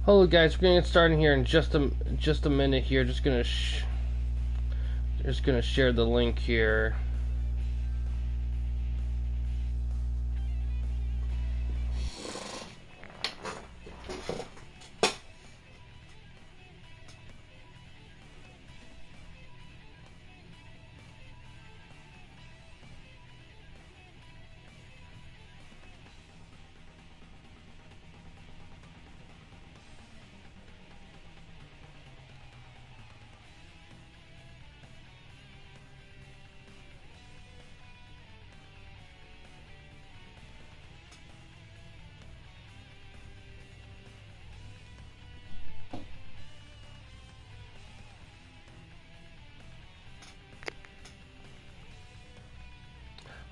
Hello guys, we're gonna get started here in just a minute here. Just gonna share the link here.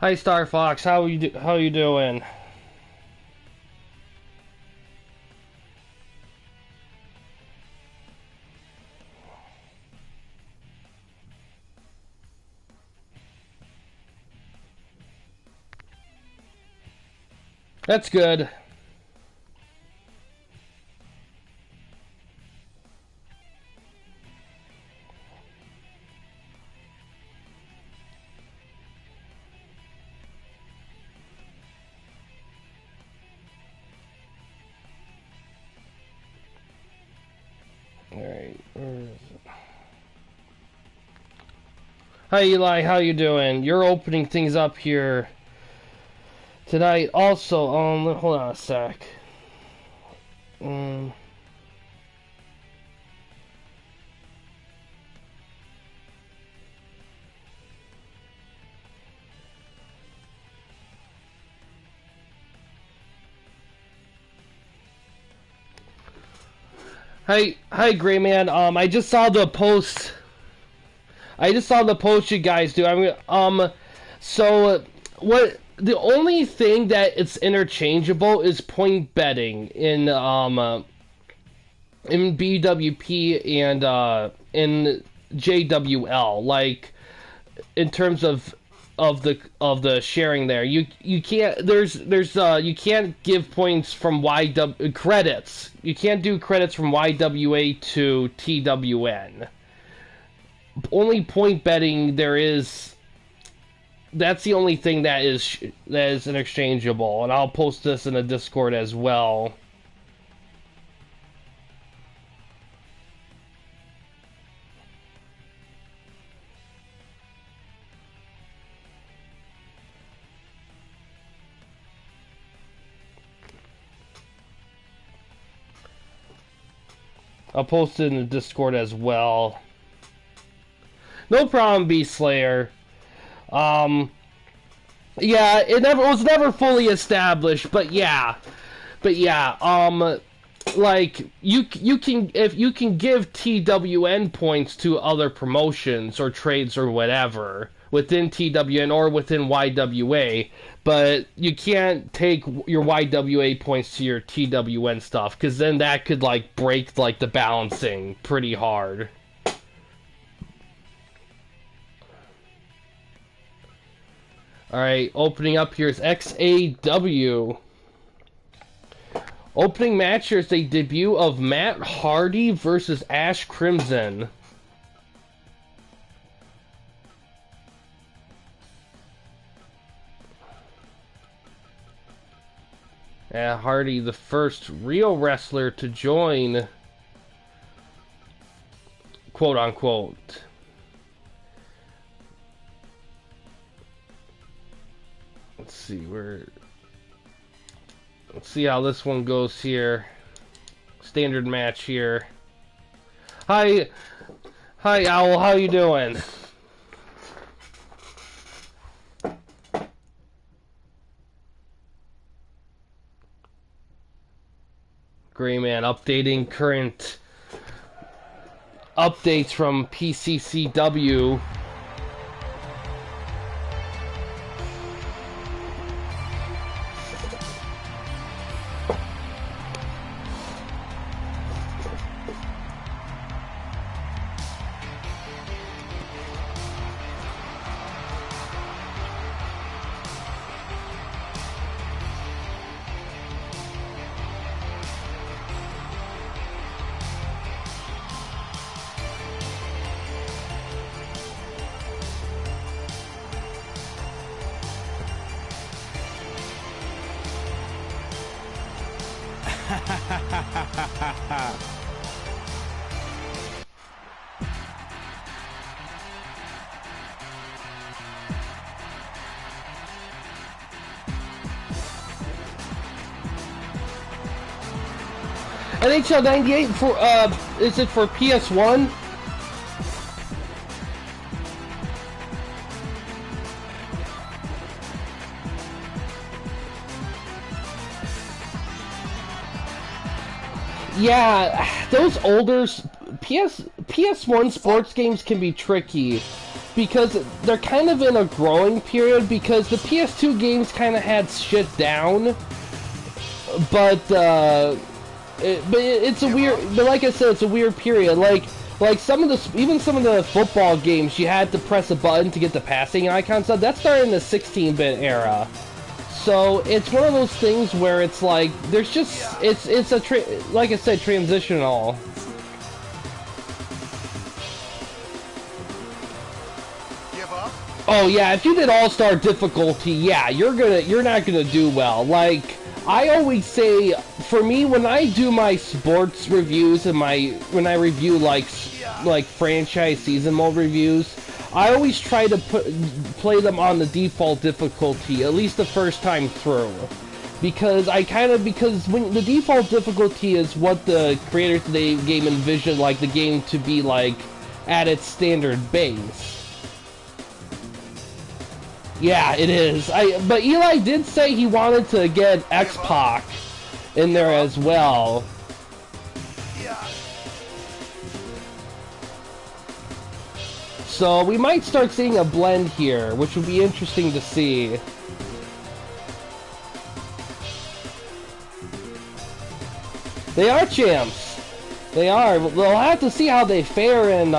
Hi Star Fox, how you doing? That's good. Alright, where is it? Hi Eli, how you doing? You're opening things up here tonight. Also, hold on a sec. Hi, Gray Man. I just saw the post. I just saw the post you guys do. So what? The only thing that it's interchangeable is point betting in BWP and in JWL. Like in terms of the sharing there, you can't you can't give points from YW credits. You can't do credits from YWA to TWN. Only point betting there is. That's the only thing that is interchangeable, and I'll post this in the Discord as well. I'll post it in the Discord as well. No problem, Beast Slayer. Yeah, it was never fully established, but yeah, like you can if you can give TWN points to other promotions or trades or whatever within TWN or within YWA, but you can't take your YWA points to your TWN stuff because then that could like break like the balancing pretty hard. Alright, opening up here is XAW. Opening match here is a debut of Matt Hardy versus Ash Crimson. Yeah, Hardy, the first real wrestler to join, quote unquote. Let's see how this one goes here. Standard match here. Hi Owl, how you doing? Gray Man updating current updates from PCCW. NHL 98 for is it for PS1? Yeah, those older PS1 sports games can be tricky because they're kind of in a growing period because the PS2 games kind of had shit down, but it's a weird. But like I said, it's a weird period. Like some of the even some of the football games, you had to press a button to get the passing icon stuff. That started in the 16-bit era. So it's one of those things where it's like there's just it's a like I said, transitional. Give up? Oh yeah, if you did all-star difficulty, yeah, you're not gonna do well. Like I always say, for me, when I do my sports reviews and when I review like franchise season mode reviews, I always try to play them on the default difficulty, at least the first time through. Because when the default difficulty is what the creators of the game envisioned like the game to be like at its standard base. Yeah, it is. But Eli did say he wanted to get X-Pac in there as well. So we might start seeing a blend here, which would be interesting to see. They are champs. They are. We'll have to see how they fare in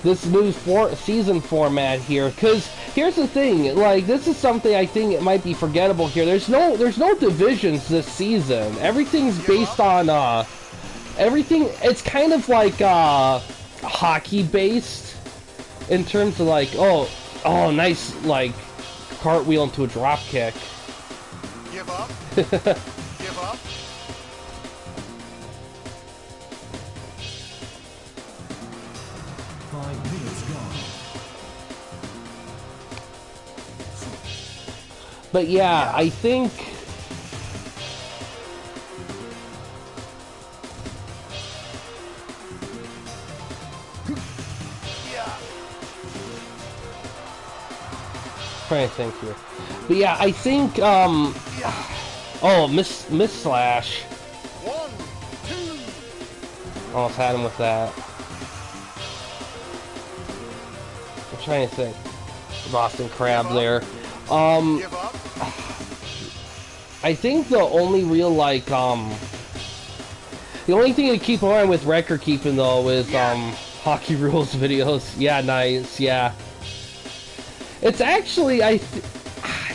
this new season format here. Because here's the thing, like this is something I think it might be forgettable here. There's no divisions this season. Everything's based on everything. It's kind of like hockey based. In terms of like, oh, nice, like, cartwheel into a drop kick. Give up? Give up? But yeah, I think... Trying to think here, but yeah, I think oh, miss slash. 1, 2. Almost had him with that. I'm trying to think. Boston Crab there. Give up? I think the only real like the only thing to keep in mind with record keeping though is hockey rules videos. Yeah, nice. Yeah. It's actually,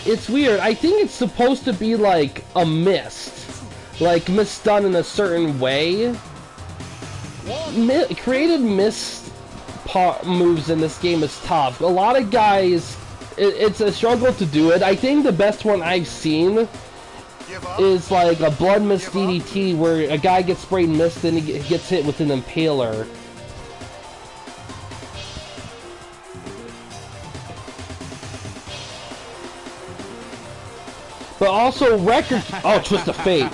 it's weird. I think it's supposed to be like a mist. Like, mist done in a certain way. Created mist moves in this game is tough. A lot of guys, it's a struggle to do it. I think the best one I've seen is like a blood mist DDT where a guy gets sprayed mist and he gets hit with an impaler. But also record... Oh, Twist of Fate.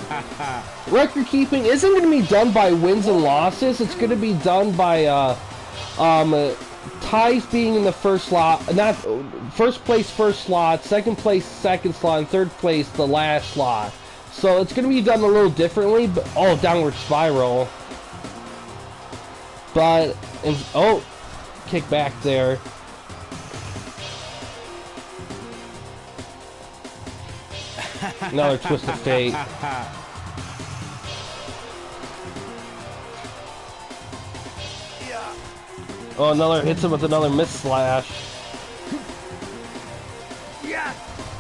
Record keeping isn't going to be done by wins and losses. It's going to be done by ties being in the first slot. Not first place first slot, second place second slot, and third place the last slot. So it's going to be done a little differently. But downward spiral. But kick back there. Another Twist of Fate. Oh, another hits him with another miss slash.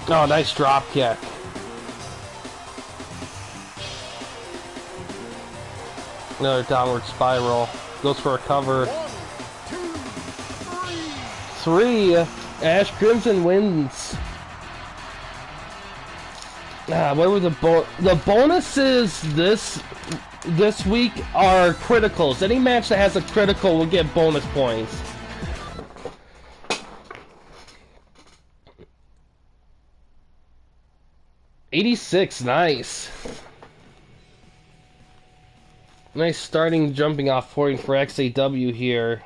Oh, nice drop kick. Another downward spiral. Goes for a cover. 1, 2, 3. Ash Crimson wins. What were the bonuses this week are criticals. Any match that has a critical will get bonus points. $86, nice. Nice starting jumping off point for XAW here.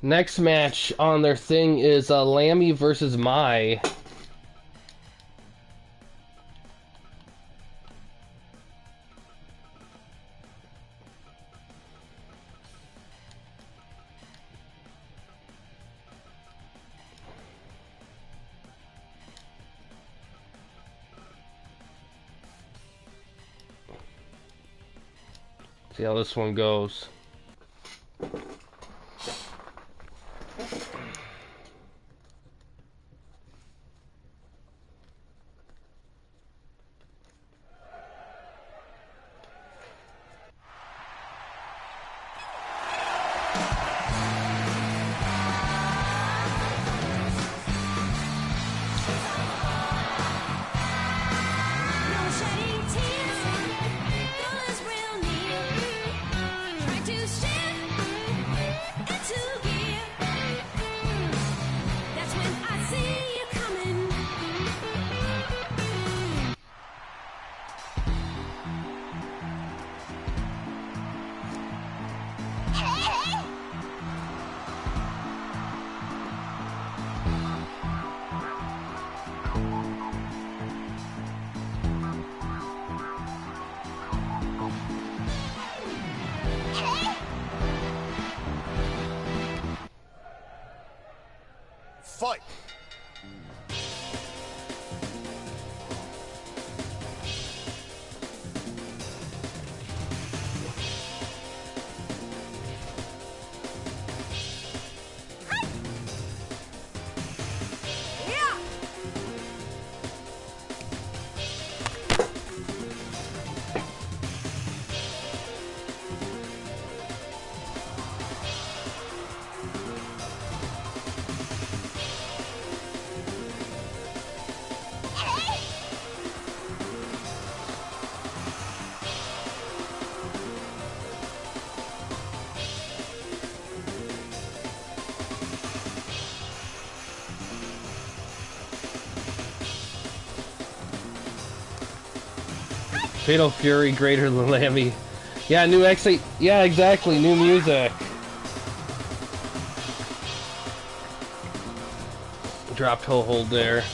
Next match on their thing is Lammy versus Mai. See how this one goes. Fight! Fatal Fury greater than Lammy. Yeah, new X8. Yeah, exactly. New music. Drop toe hold there.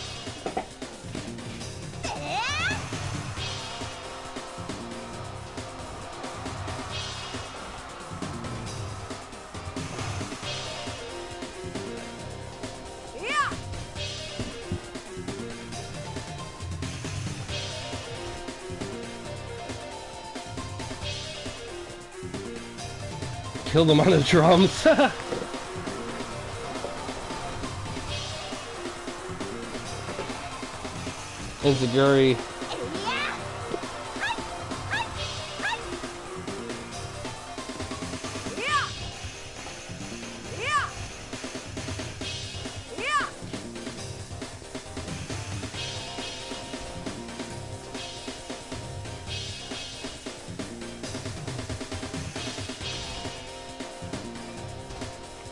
Killed him on the drums. Enziguri.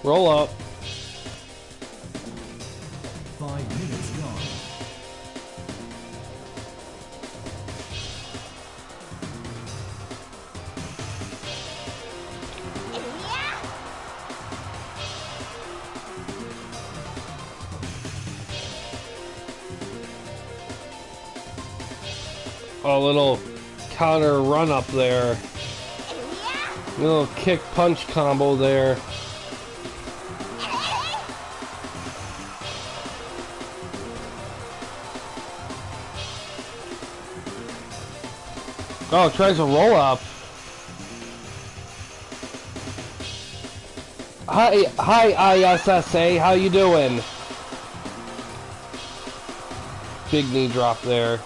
Roll up. 5 minutes gone. A little counter run up there. Little kick punch combo there. Oh, tries a roll up. Hi, ISSA. How you doing? Big knee drop there.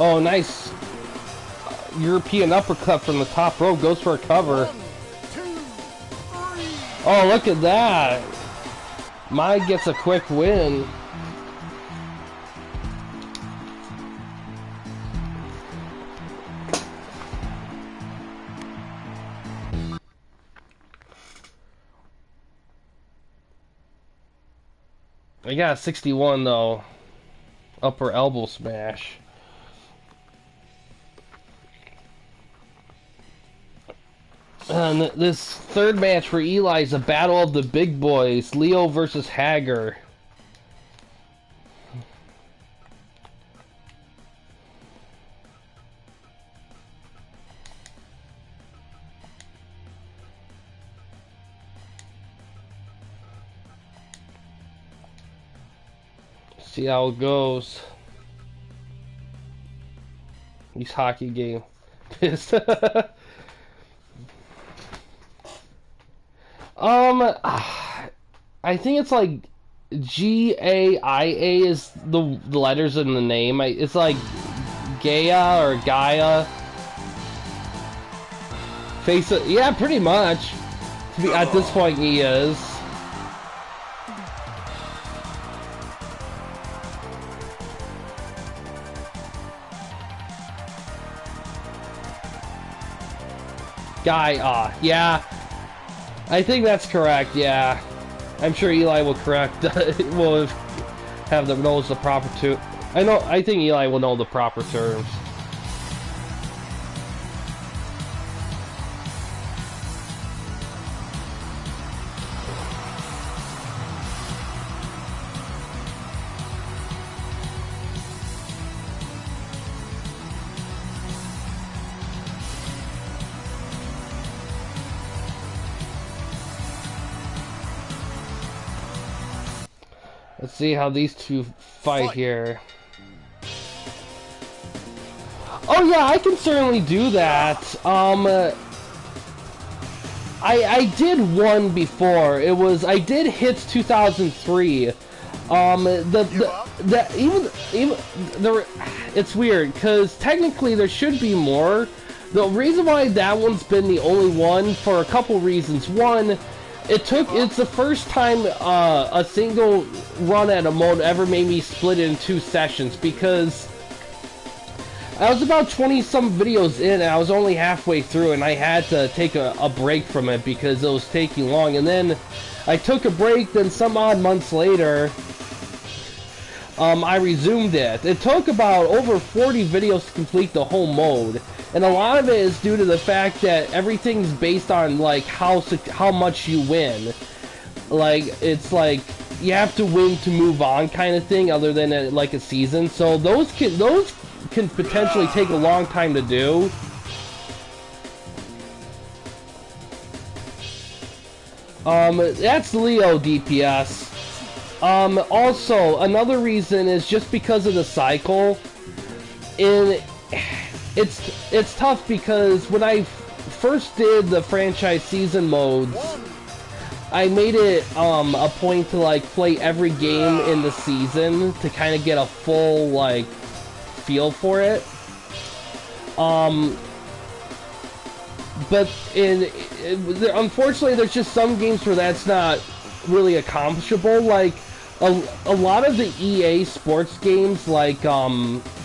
Oh, nice European uppercut from the top rope. Goes for a cover. 1, 2, 3. Oh, look at that. Mai gets a quick win. I got a 61 though. Upper elbow smash. And this third match for Eli is a battle of the big boys. Leo versus Hager. See how it goes. These hockey game. Pissed. I think it's like Gaia is the letters in the name. It's like Gaia or Gaia. Face it. Yeah, pretty much. At this point, he is. Gaia. Yeah. I think that's correct, yeah. I'm sure Eli will correct, will have them knows the proper term. I think Eli will know the proper terms. Let's see how these two fight here. Oh yeah, I can certainly do that. I did one before. I did Hits 2003. It's weird because technically there should be more. The reason why that one's been the only one for a couple reasons. One, it's the first time a single run at a mode ever made me split it in 2 sessions, because I was about 20 some videos in and I was only halfway through and I had to take a break from it because it was taking long, and then I took a break, then some odd months later I resumed it. It took about over 40 videos to complete the whole mode. And a lot of it is due to the fact that everything's based on like how much you win. Like it's like you have to win to move on kind of thing, other than like a season. So those can potentially take a long time to do. That's Leo DPS. Also another reason is just because of the cycle. It's tough because when I first did the franchise season modes, I made it a point to like play every game in the season to kind of get a full like feel for it. But unfortunately there's just some games where that's not really accomplishable. Like a lot of the EA sports games, like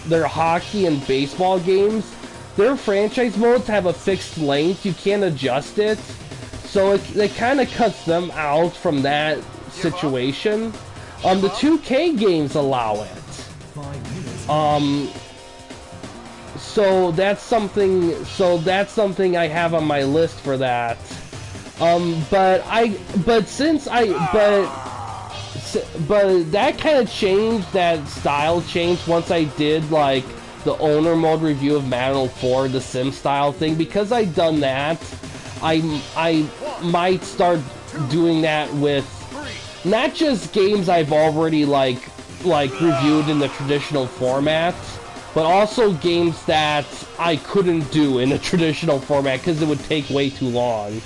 their hockey and baseball games, their franchise modes have a fixed length. You can't adjust it, so it kind of cuts them out from that situation. The 2K games allow it. So that's something I have on my list for that. But that kind of changed, that style changed once I did like the owner mode review of Madden 04, the sim style thing. Because I'd done that, I might start doing that with not just games I've already like reviewed in the traditional format, but also games that I couldn't do in a traditional format because it would take way too long.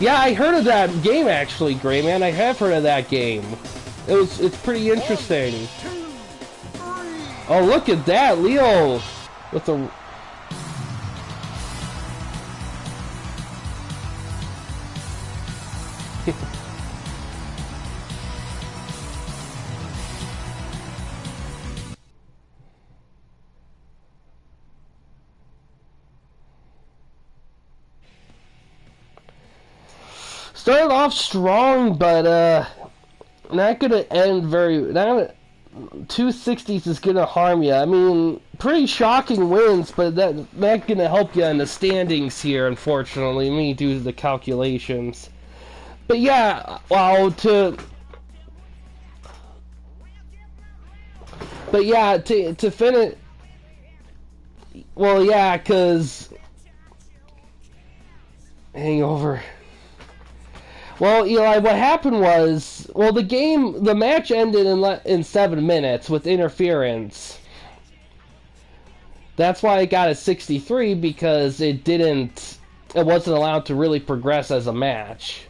Yeah, I heard of that game actually, Gray Man. I have heard of that game. It's pretty interesting. 1, 2, 3. Oh, look at that, Leo with the. Started off strong, but not gonna end very. Not gonna, 260s is gonna harm you. I mean, pretty shocking wins, but that not gonna help you in the standings here. Unfortunately, let me do the calculations. But yeah, well, to finish. Well, yeah, cause Hangover. Well, Eli, what happened was, well, the match ended in 7 minutes with interference. That's why it got a 63, because it wasn't allowed to really progress as a match.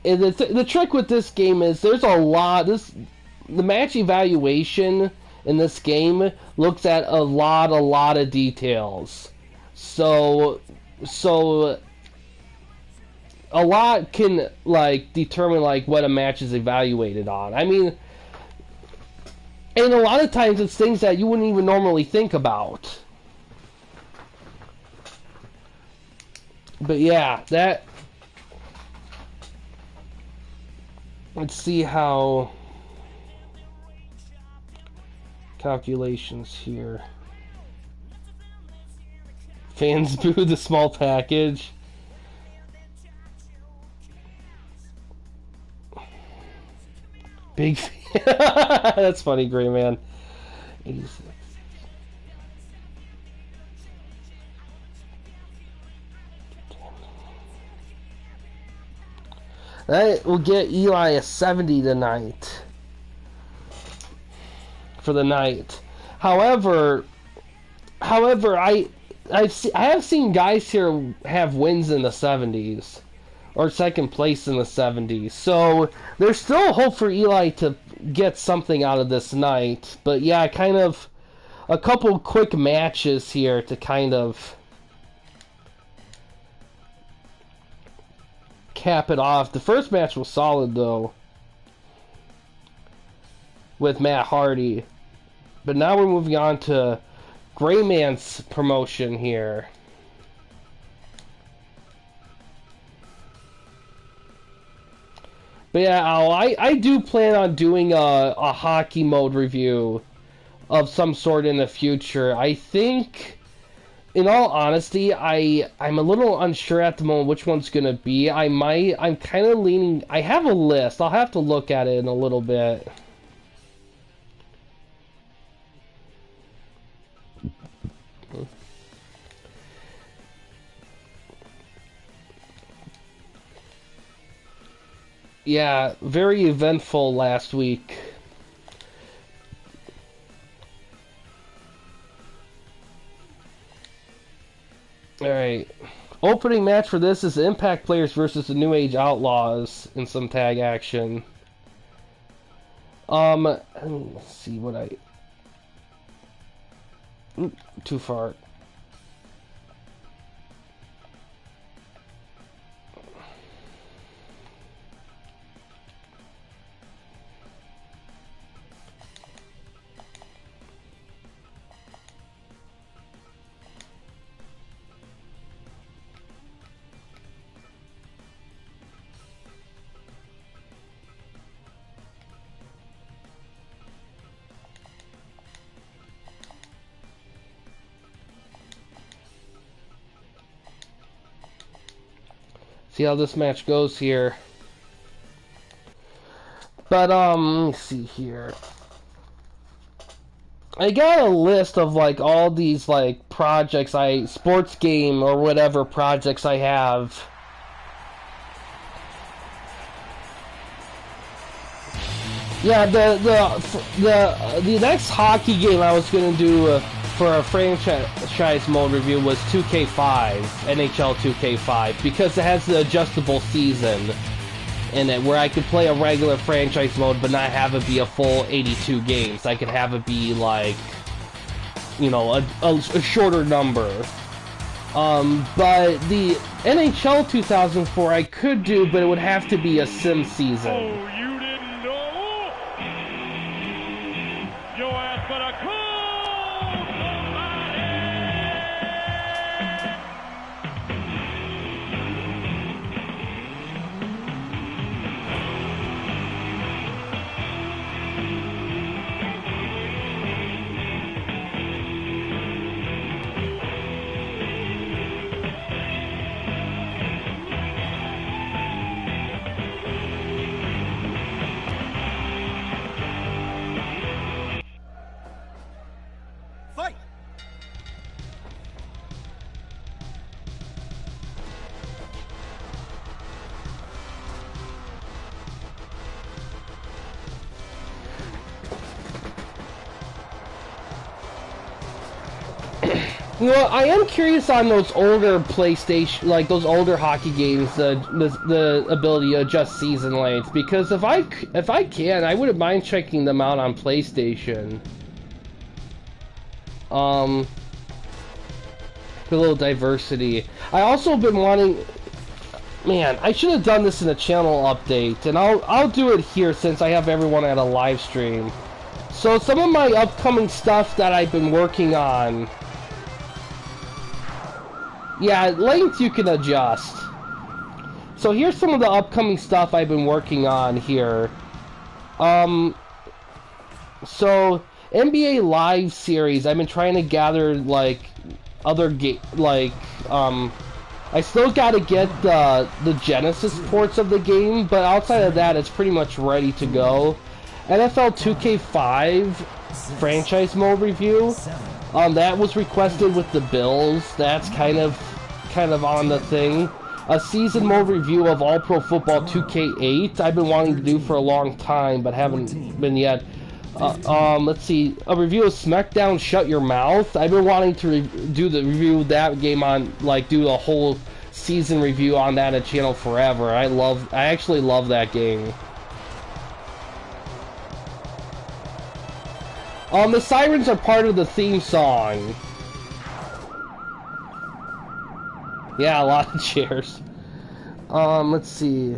And the trick with this game is there's a lot. The match evaluation in this game looks at a lot of details. So a lot can like determine like what a match is evaluated on. I mean, and a lot of times it's things that you wouldn't even normally think about. But yeah, that. Let's see how calculations here. Fans boo the small package. Big. That's funny, Gray Man. 86. That will get Eli a 70 tonight. For the night. However, I have seen guys here have wins in the 70s. Or second place in the 70s. So there's still hope for Eli to get something out of this night. But yeah, kind of a couple quick matches here to kind of cap it off. The first match was solid though, with Matt Hardy. But now we're moving on to Gray Man's promotion here. But yeah, I do plan on doing a hockey mode review of some sort in the future. I think, in all honesty, I'm a little unsure at the moment which one's gonna be. I'm kind of leaning. I have a list. I'll have to look at it in a little bit. Yeah, very eventful last week. Alright. Opening match for this is Impact Players versus the New Age Outlaws in some tag action. Let's see what I... Oop, too far. See how this match goes here. But let me see here. I got a list of like all these like projects sports game or whatever projects I have. Yeah, the next hockey game I was gonna do for a franchise mode review was 2K5, NHL 2K5, because it has the adjustable season in it, where I could play a regular franchise mode but not have it be a full 82 games. I could have it be like, you know, a shorter number. But the NHL 2004 I could do, but it would have to be a sim season. Oh, you didn't know? Your ass better call somebody! Fight! You know, I am curious on those older PlayStation, like those older hockey games, the ability to adjust season length. Because if I can, I wouldn't mind checking them out on PlayStation. For a little diversity. I also been wanting. Man, I should have done this in a channel update, and I'll do it here since I have everyone at a live stream. So some of my upcoming stuff that I've been working on. Yeah, length you can adjust. So here's some of the upcoming stuff I've been working on here. So NBA Live series, I've been trying to gather like other I still got to get the Genesis ports of the game, but outside of that, it's pretty much ready to go. NFL 2K5 franchise mode review. That was requested with the Bills. That's kind of on the thing. A season mode review of All Pro Football 2K8. I've been wanting to do for a long time, but haven't been yet. Let's see. A review of SmackDown Shut Your Mouth. I've been wanting to do the review of that game on, like, do a whole season review on that at channel forever. I actually love that game. The sirens are part of the theme song. Yeah, a lot of chairs. Let's see.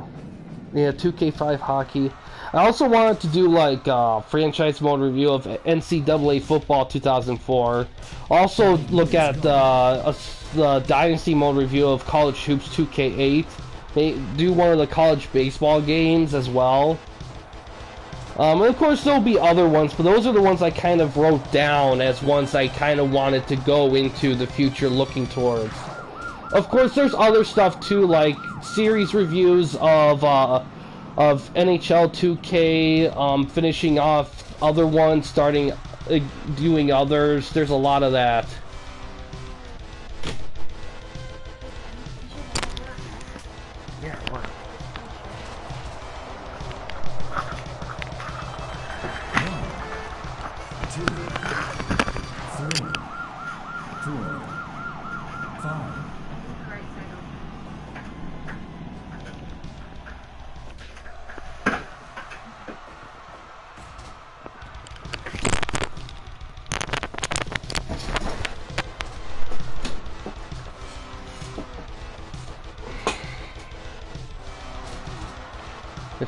Yeah, 2K5 hockey. I also wanted to do like franchise mode review of NCAA football 2004. Also look at the dynasty mode review of college hoops 2K8. Do one of the college baseball games as well. And of course there'll be other ones, but those are the ones I kind of wrote down as ones I kind of wanted to go into the future looking towards. Of course there's other stuff too, like series reviews of NHL 2K, finishing off other ones, starting doing others. There's a lot of that. Yeah, wow.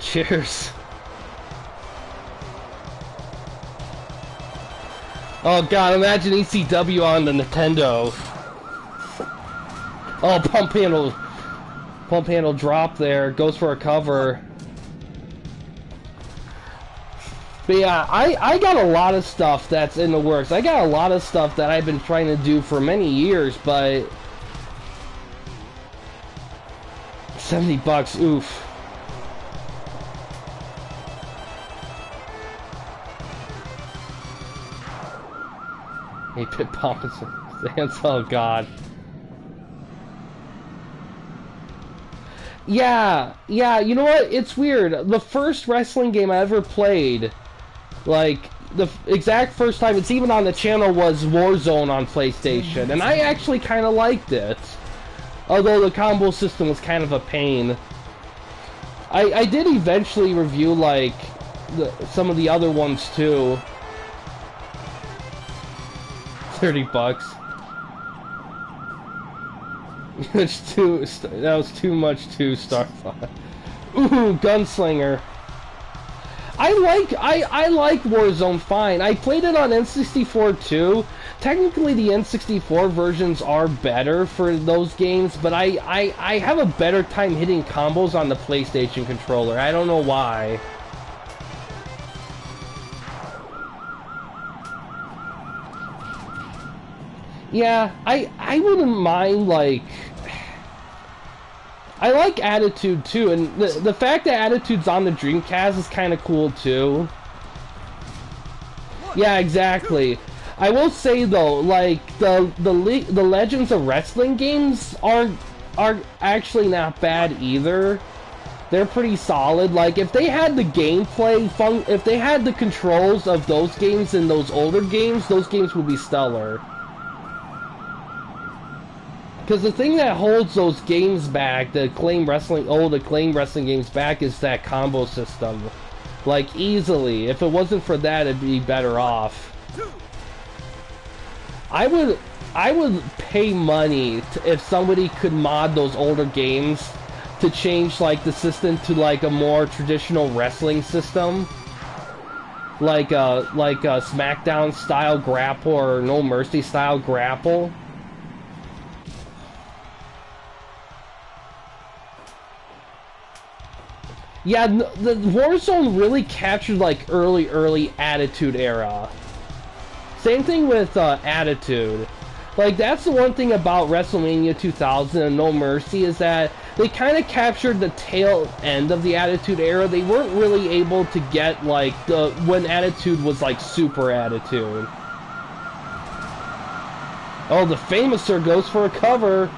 Cheers. Oh god, imagine ECW on the Nintendo. Oh, pump handle drop there, goes for a cover. But yeah, I got a lot of stuff that's in the works. I got a lot of stuff that I've been trying to do for many years, but $70, oof. Hey, Pit Pomp stands. Oh god. Yeah, you know what? It's weird. The first wrestling game I ever played, like, the exact first time it's even on the channel was Warzone on PlayStation, and I actually kind of liked it. Although the combo system was kind of a pain. I did eventually review, like, some of the other ones, too. $30. That was too much, too, Starfire. Ooh, Gunslinger. I like Warzone fine. I played it on N64 too. Technically the N64 versions are better for those games, but I have a better time hitting combos on the PlayStation controller. I don't know why. Yeah, I wouldn't mind, like... I like Attitude too, and the fact that Attitude's on the Dreamcast is kind of cool too. Yeah, exactly. I will say though, like the Legends of Wrestling games are actually not bad either. They're pretty solid. Like if they had the gameplay if they had the controls of those games in those older games, those games would be stellar. Because the thing that holds those games back, the old acclaimed wrestling games back, is that combo system. Like, easily. If it wasn't for that, it'd be better off. I would pay money if somebody could mod those older games to change, like, the system to, like, a more traditional wrestling system. Like a SmackDown style grapple or No Mercy style grapple. Yeah, the Warzone really captured, like, early Attitude era. Same thing with Attitude. Like, that's the one thing about WrestleMania 2000 and No Mercy, is that they kind of captured the tail end of the Attitude era. They weren't really able to get, like, when Attitude was, like, super Attitude. Oh, the Famouser goes for a cover.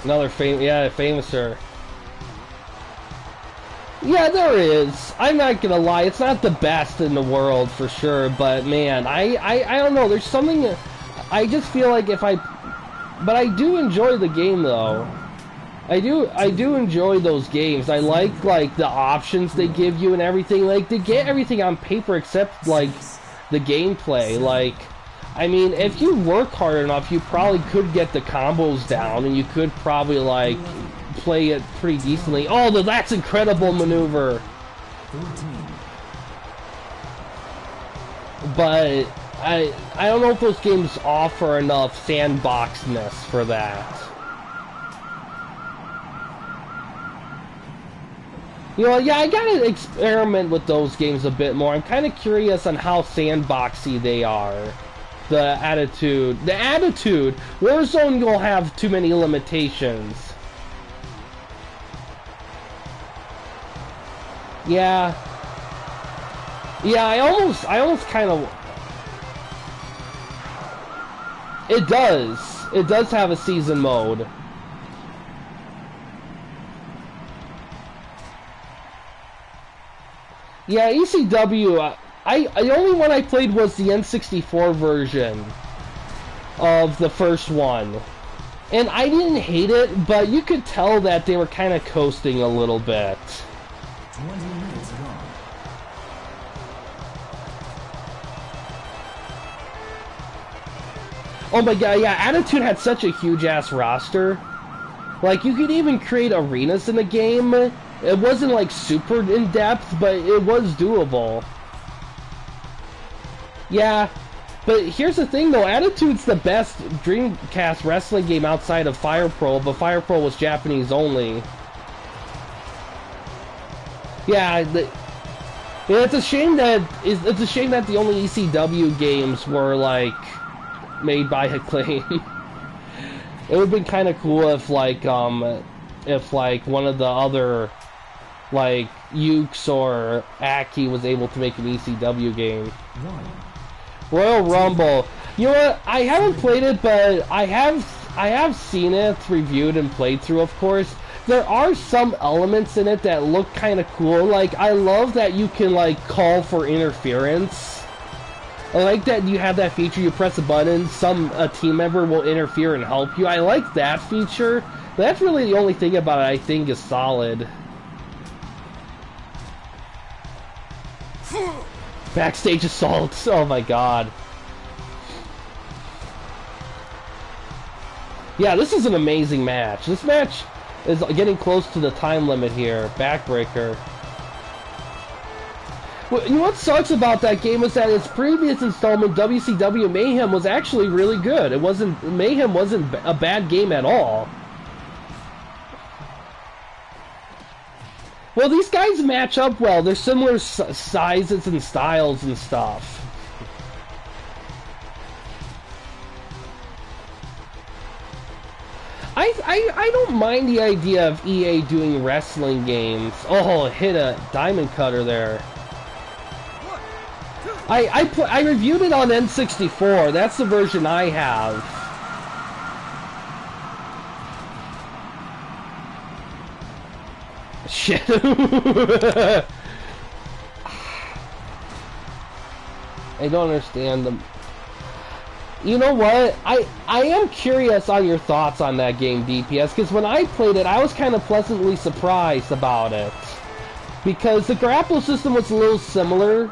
Another Famouser. Yeah, there is. I'm not gonna lie, it's not the best in the world for sure, but man, I don't know, there's something, I just feel like but I do enjoy the game though. I do enjoy those games. I like the options they give you and everything. Like, they get everything on paper except, like, the gameplay. Like, I mean, if you work hard enough, you probably could get the combos down, and you could probably, like, play it pretty decently. Oh, that's incredible maneuver! 14. But I don't know if those games offer enough sandboxness for that. You know, yeah, I gotta experiment with those games a bit more. I'm kind of curious on how sandboxy they are. The Attitude. Warzone will have too many limitations. Yeah. Yeah, I almost kind of... It does. It does have a season mode. Yeah, ECW, the only one I played was the N64 version of the first one. And I didn't hate it, but you could tell that they were kind of coasting a little bit. 20 minutes gone. Oh my god, yeah, Attitude had such a huge-ass roster. Like, you could even create arenas in the game. It wasn't, like, super in-depth, but it was doable. Yeah, but here's the thing, though. Attitude's the best Dreamcast wrestling game outside of Fire Pro, but Fire Pro was Japanese only. Yeah, it's a shame that the only ECW games were, like, made by Acclaim. It would have been kind of cool if one of the other, like, Ukes or Aki was able to make an ECW game. Royal Rumble. You know what? I haven't played it, but I have I have seen it reviewed and played through, of course. There are some elements in it that look kind of cool. Like, I love that you can, like, call for interference. I like that you have that feature. You press a button, a team member will interfere and help you. I like that feature. But that's really the only thing about it I think is solid. Backstage assaults. Oh my god. Yeah, this is an amazing match. This match is getting close to the time limit here. Backbreaker. Well, you know what sucks about that game is that its previous installment, WCW Mayhem, was actually really good. Mayhem wasn't a bad game at all. Well, these guys match up well. They're similar sizes and styles and stuff. I don't mind the idea of EA doing wrestling games. Oh, hit a diamond cutter there. I reviewed it on N64. That's the version I have. Shit. I don't understand them. You know what? I am curious on your thoughts on that game, DPS, because when I played it, I was kind of pleasantly surprised about it. Because the grapple system was a little similar.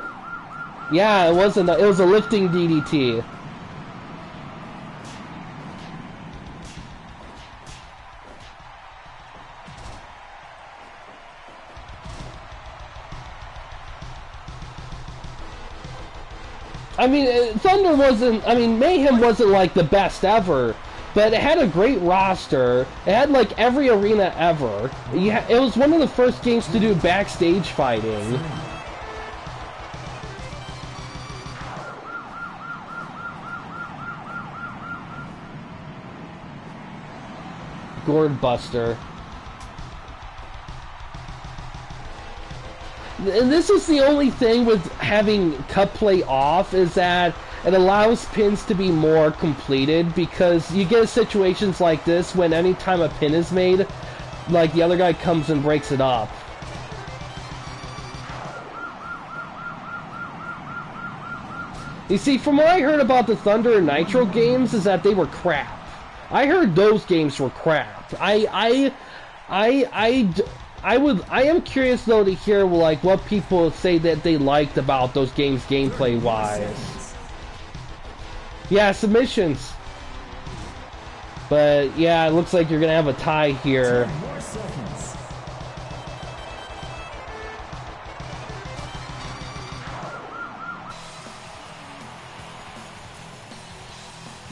Yeah, it was a lifting DDT. I mean, Mayhem wasn't like the best ever, but it had a great roster. It had like every arena ever. It was one of the first games to do backstage fighting. Gourd Buster. And this is the only thing with having cut play off, is that it allows pins to be more completed, because you get situations like this when anytime a pin is made, like the other guy comes and breaks it up. You see, from what I heard about the Thunder and Nitro games is that they were crap. I heard those games were crap. I am curious though to hear like what people say that they liked about those games gameplay wise. Yeah, submissions. But yeah, it looks like you're gonna have a tie here. 10 more seconds.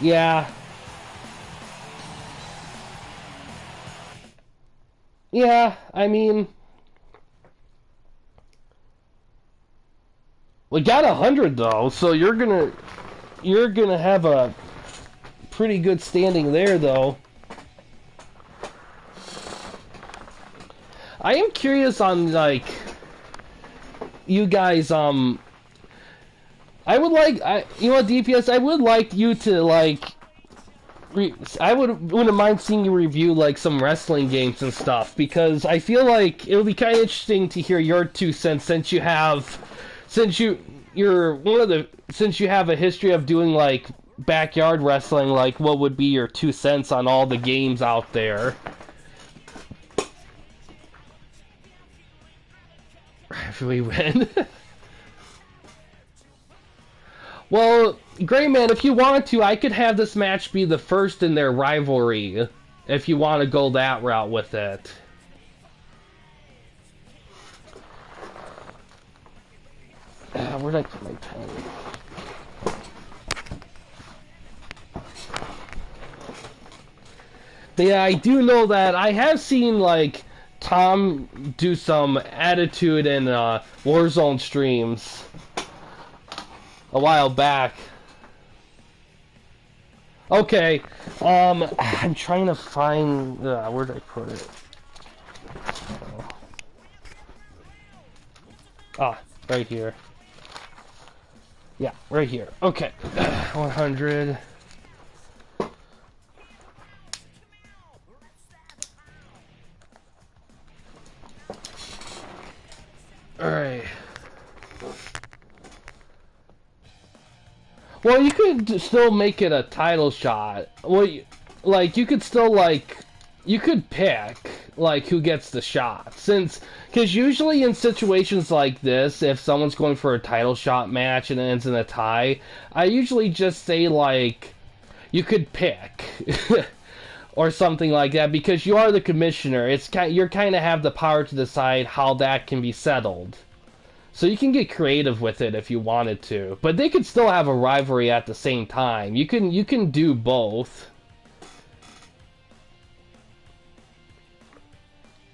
Yeah. Yeah, I mean, we got 100 though, so you're gonna have a pretty good standing there though. I am curious on like you guys. I would like, you know what, DPS, I would like you to like. I wouldn't mind seeing you review like some wrestling games and stuff, because I feel like it would be kind of interesting to hear your 2 cents, since you have a history of doing like backyard wrestling. Like, what would be your 2 cents on all the games out there? If we win. Well, Gray Man, if you want to, I could have this match be the first in their rivalry, if you want to go that route with it. Where'd I put my pen? But yeah, I do know that I have seen, like, Tom do some Attitude and Warzone streams a while back. Okay, I'm trying to find, where did I put it? Ah, right here. Yeah, right here. Okay, 100. Alright. Well, you could still make it a title shot. Well, like, you could still, like, you could pick, like, who gets the shot. Because usually in situations like this, if someone's going for a title shot match and it ends in a tie, I usually just say, like, you could pick. Or something like that, because you are the commissioner. You're kind of have the power to decide how that can be settled. So you can get creative with it if you wanted to, but they could still have a rivalry at the same time. You can do both.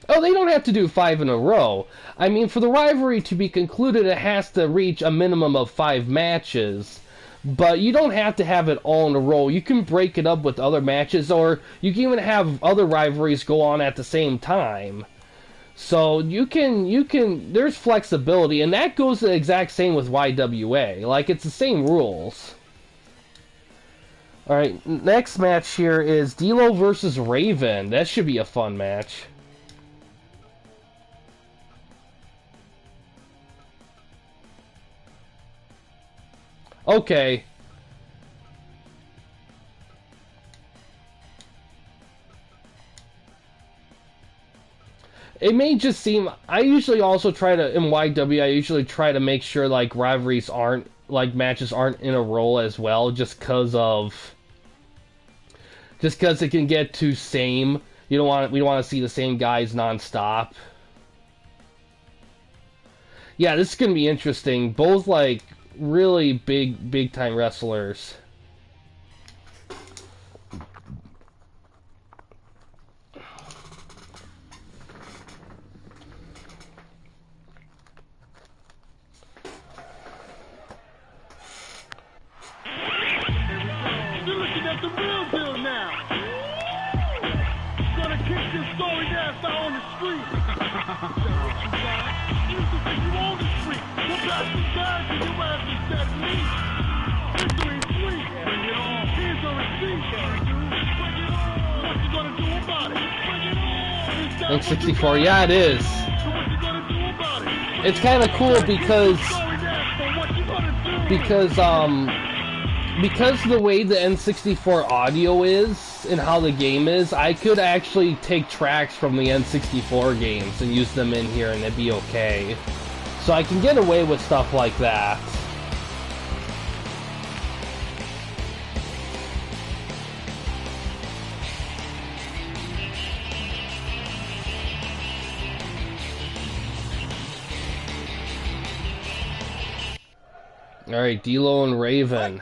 Oh, they don't have to do 5 in a row. I mean, for the rivalry to be concluded, it has to reach a minimum of 5 matches. But you don't have to have it all in a row. You can break it up with other matches, or you can even have other rivalries go on at the same time. So you can, there's flexibility, and that goes the exact same with YWA. Like, it's the same rules. Alright, next match here is D'Lo versus Raven. That should be a fun match. Okay. It may just seem... I usually also try to... In YW, I usually try to make sure, like, rivalries aren't... Like, matches aren't in a row as well, just because of... Just because it can get too same. We don't want to see the same guys non-stop. Yeah, this is going to be interesting. Both, like, really big-time wrestlers. You're looking at the real deal now. Gonna kick this sorry ass out on the street. You used to think you own the street. We'll pass the bags and your ass is dead meat. Victory is sweet. Bring it on. Here's a receipt. Bring it on. What you gonna do about it? Bring it on. Is that what you N64, got? yeah, it is. So what you gonna do about it? It's kind of cool because... Sorry ass, but what you gonna do? Because the way the N64 audio is and how the game is, I could actually take tracks from the N64 games and use them in here and it'd be okay. So I can get away with stuff like that. Alright, D'Lo and Raven.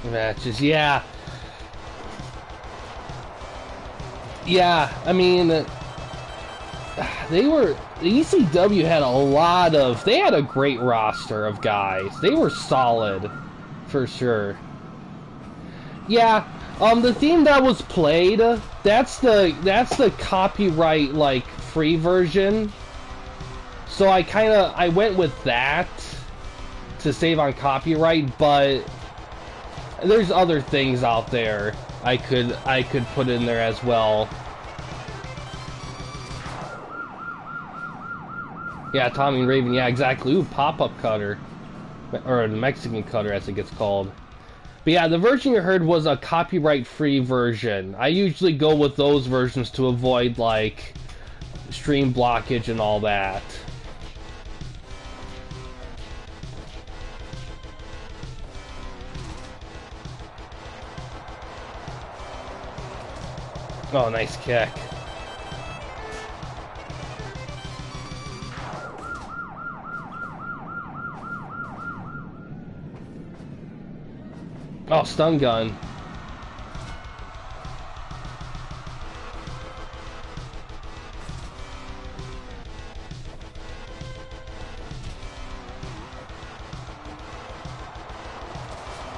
Matches, yeah. Yeah, I mean, the ECW had a lot of, they had a great roster of guys. They were solid, for sure. Yeah, the theme that was played, that's the copyright, like, free version. So I went with that to save on copyright, but there's other things out there I could put in there as well. Yeah, Tommy and Raven, yeah, exactly. Ooh, pop-up cutter. Or a Mexican cutter, as it gets called. But yeah, the version you heard was a copyright-free version. I usually go with those versions to avoid, like, stream blockage and all that. Oh, nice kick. Oh, stun gun.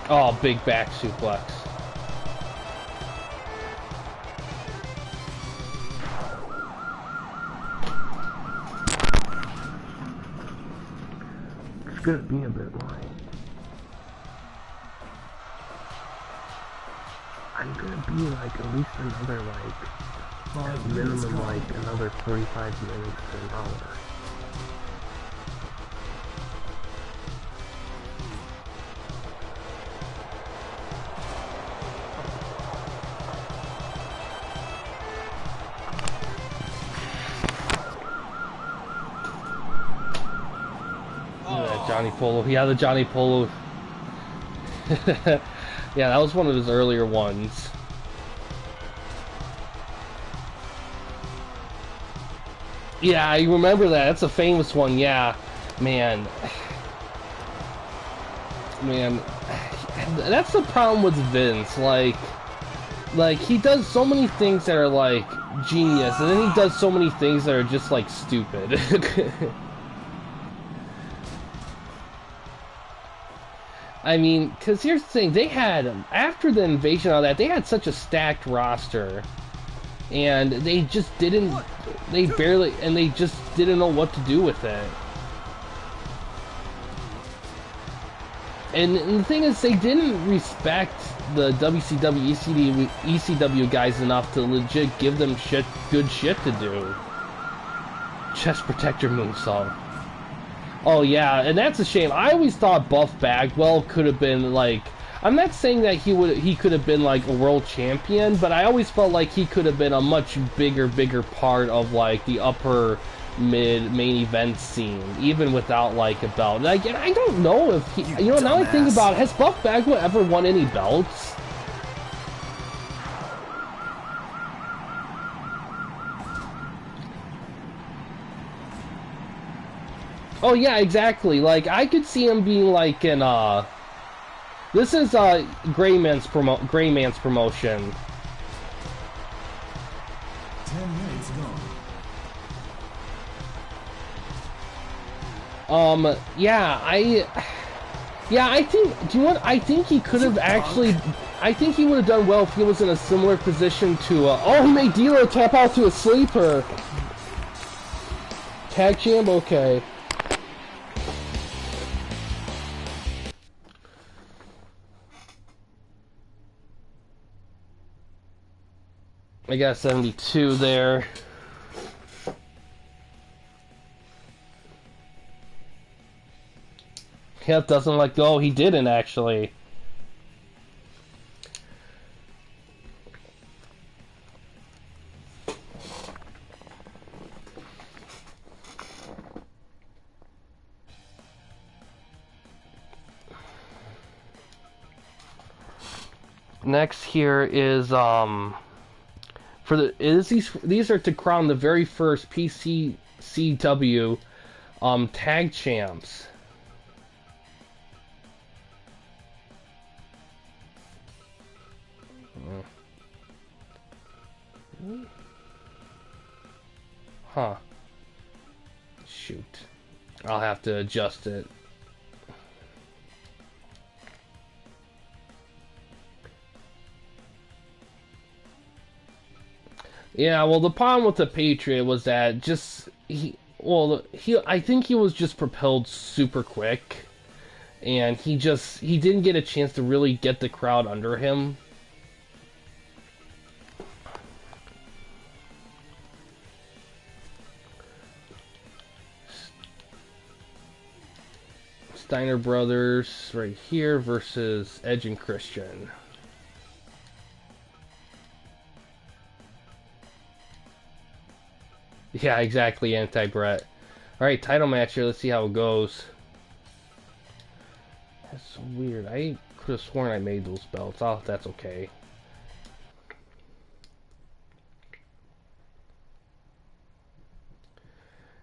Oh, big back suplex. It's gonna be a bit light. I'm gonna be like at least another like 5 minutes minimum gone. like another 45 minutes to an hour. Yeah, Johnny Polo. Yeah, the Johnny Polo. Yeah, that was one of his earlier ones. Yeah, I remember that. That's a famous one. Yeah, man. Man, that's the problem with Vince. Like he does so many things that are like genius, and then he does so many things that are just like stupid. I mean, because here's the thing, they had, after the invasion and all that, they had such a stacked roster, and they just didn't, they just didn't know what to do with it. And the thing is, they didn't respect the WCW, ECW guys enough to legit give them good shit to do. Chest protector moonsault. Oh yeah, and that's a shame. I always thought Buff Bagwell could have been like, I'm not saying that he could have been like a world champion, but I always felt like he could have been a much bigger part of like the upper mid main event scene, even without like a belt. Like, I don't know if he, you know, now I think about it, has Buff Bagwell ever won any belts? Oh yeah, exactly. Like I could see him being like in this is Gray Man's promotion. 10 minutes gone. Yeah, I think, do you know what? I think he could have actually, I think he would have done well if he was in a similar position to, oh, he made D'Lo tap out to a sleeper. Tag champ, okay. I got 72 there. Yep, doesn't let go. He didn't actually. Next here is for the these are to crown the very first PCCW tag champs. Huh. Shoot. I'll have to adjust it. Yeah, well, the problem with the Patriot was that I think he was just propelled super quick, and he didn't get a chance to really get the crowd under him. Steiner Brothers right here versus Edge and Christian. Yeah, exactly, anti-Brett. Alright, title match here. Let's see how it goes. That's so weird. I could have sworn I made those belts. Oh, that's okay.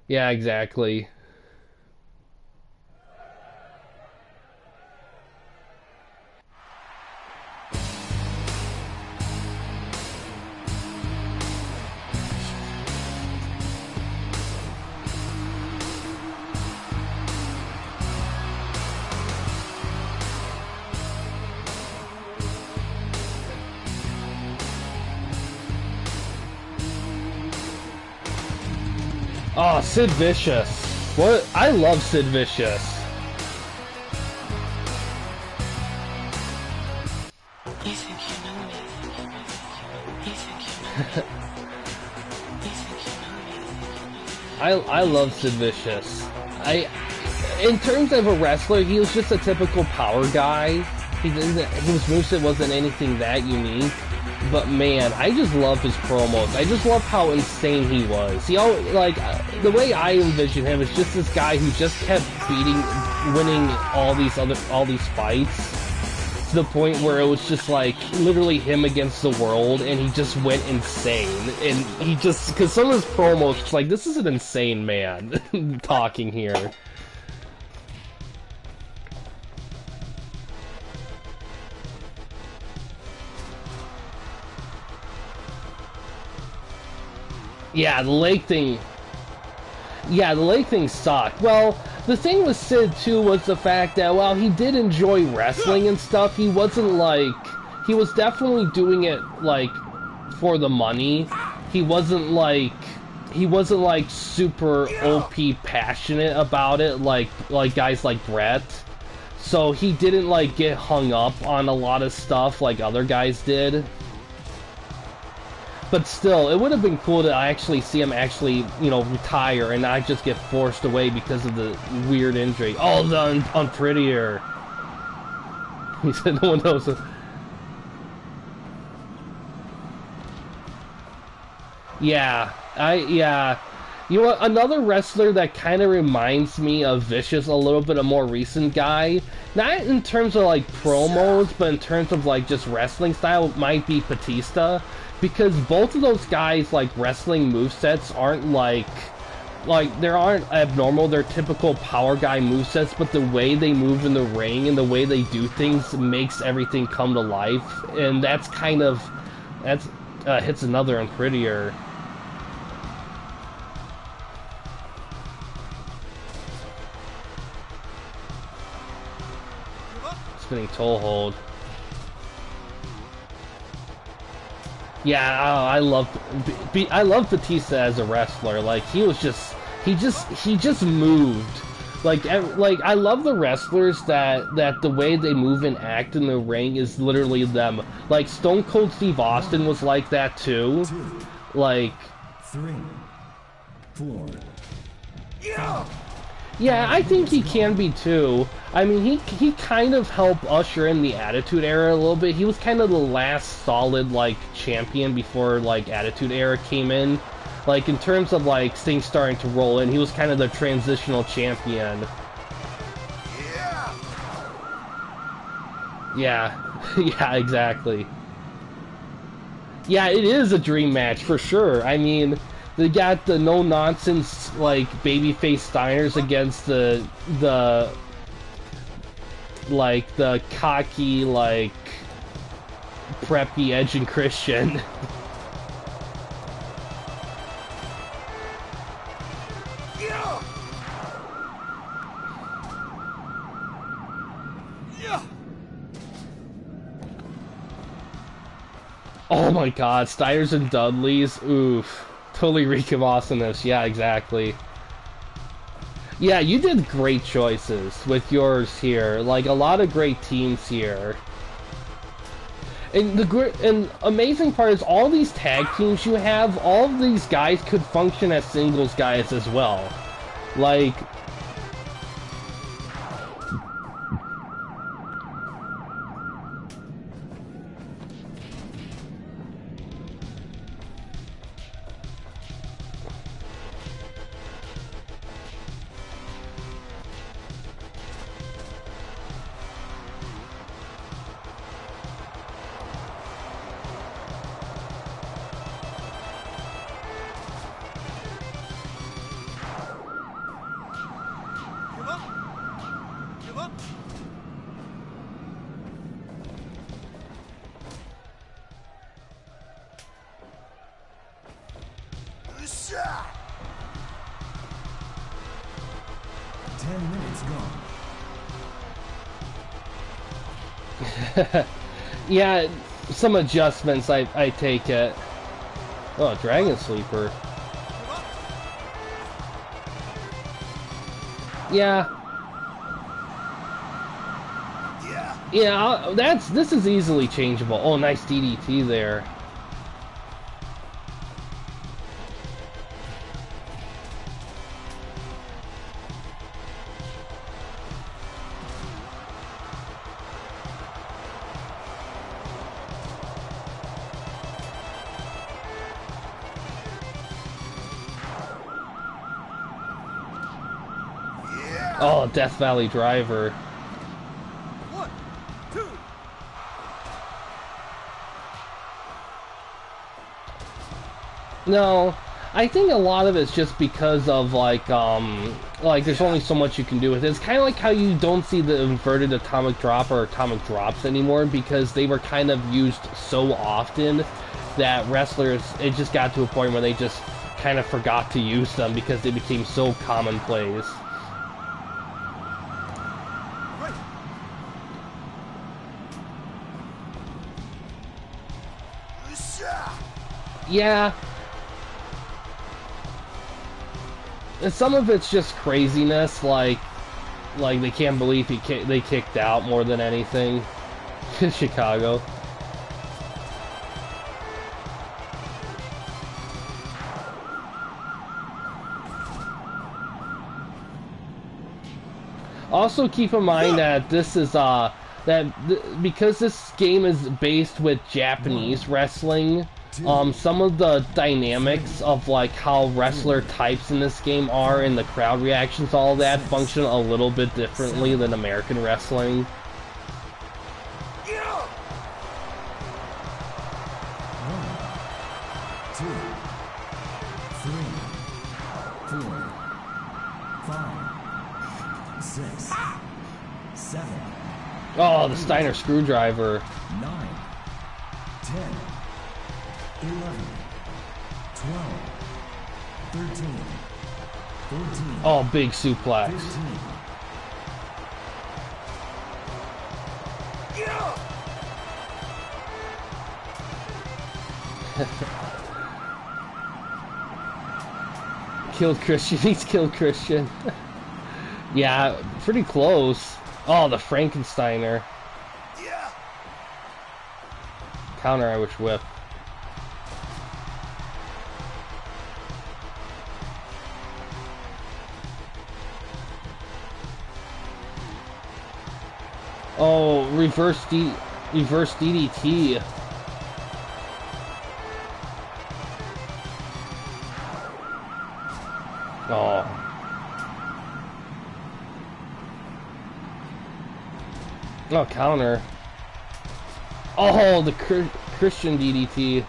Yeah, exactly. Oh, Sid Vicious. What? I love Sid Vicious. You think you know me? I love Sid Vicious. In terms of a wrestler, he was just a typical power guy. His moveset wasn't anything that unique. But man, I just love his promos. I just love how insane he was. The way I envision him is just this guy who just kept winning all these fights. To the point where it was just like literally him against the world, and he just went insane. And because some of his promos, like, this is an insane man talking here. Yeah, the leg thing. Yeah, the leg thing sucked. Well, the thing with Sid, too, was the fact that while he did enjoy wrestling and stuff, he wasn't like... He was definitely doing it, like, for the money. He wasn't like super OP passionate about it, like guys like Brett. So he didn't, like, get hung up on a lot of stuff like other guys did. But still, it would have been cool to actually see him retire and not just get forced away because of the weird injury. Oh, the unprettier. He said no one knows. Yeah. You know what? Another wrestler that kind of reminds me of Vicious, a little bit, a more recent guy. Not in terms of, like, promos, but in terms of, like, just wrestling style, might be Batista. Because both of those guys, like, wrestling movesets aren't like they aren't abnormal. They're typical power guy movesets, but the way they move in the ring and the way they do things makes everything come to life. And that's hits another and prettier. Spinning toe hold. Yeah, I love Batista as a wrestler. Like, he just moved. Like I love the wrestlers that the way they move and act in the ring is literally them. Like, Stone Cold Steve Austin was like that too. 2, Like 3, 4. Yeah, I think he can be too. I mean, he kind of helped usher in the Attitude Era a little bit. He was kind of the last solid, like, champion before, like, Attitude Era came in. Like, in terms of, like, things starting to roll in, he was kind of the transitional champion. Yeah. Yeah, exactly. Yeah, it is a dream match, for sure. I mean... They got the no-nonsense, like, babyface Steiners against the cocky, like, preppy Edge and Christian. Oh my god, Steiners and Dudleys, oof. Totally reek of awesomeness. Yeah, exactly. Yeah, you did great choices with yours here. Like, a lot of great teams here. And the amazing part is all these tag teams you have, all of these guys could function as singles guys as well. Like... Yeah, some adjustments, I take it. Oh, Dragon Sleeper. Yeah. Yeah, this is easily changeable. Oh, nice DDT there. Oh, Death Valley Driver. One, two. No, I think a lot of it's just because of like there's only so much you can do with it. It's kind of like how you don't see the inverted atomic drop or atomic drops anymore because they were kind of used so often that wrestlers, it just got to a point where they just kind of forgot to use them because they became so commonplace. Right. Yeah. And some of it's just craziness, like they can't believe they kicked out more than anything. Chicago. Also, keep in mind that this is because this game is based with Japanese wrestling. Some of the dynamics of like how wrestler types in this game are and the crowd reactions, all that function a little bit differently than American wrestling. Yeah. 1, 2, 3, 4, 5, 6, 7, Oh, the Steiner screwdriver. 9, 10, 11, 12, 13, 14, Oh, big suplex. 15. Yeah. Killed Christian. He's killed Christian. Yeah, pretty close. Oh, the Frankensteiner. Yeah. Counter Irish whip. Oh, reverse DDT. Oh. Oh, counter. Oh, the Christian DDT.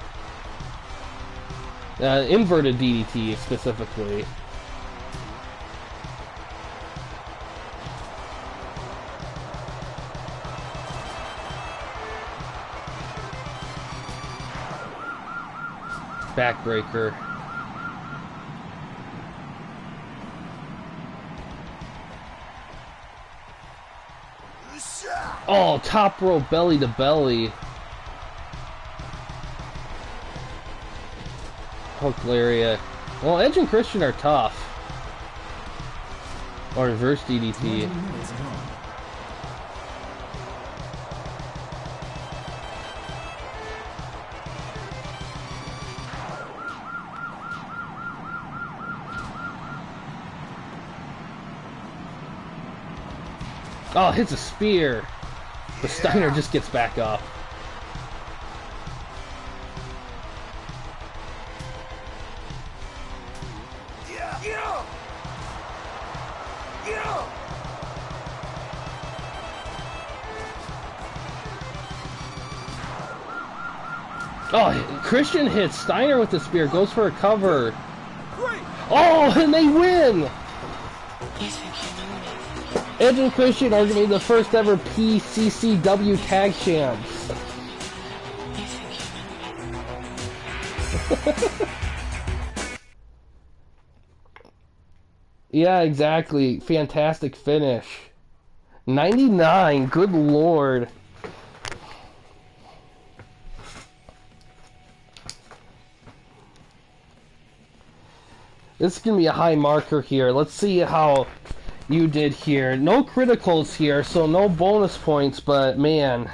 Inverted DDT, specifically. Backbreaker. Oh, top rope belly to belly. Hook lariat. Well, Edge and Christian are tough. Or reverse DDT. 20 minutes gone. Oh, hits a spear. The Steiner just gets back up. Yeah. Yeah. Yeah. Oh, Christian hits Steiner with the spear, goes for a cover. Great. Oh, and they win! Edge and Christian are going to be the first ever PCCW tag champs. Yeah, exactly. Fantastic finish. 99, good lord. This is going to be a high marker here. Let's see how you did here. No criticals here, so no bonus points, but man.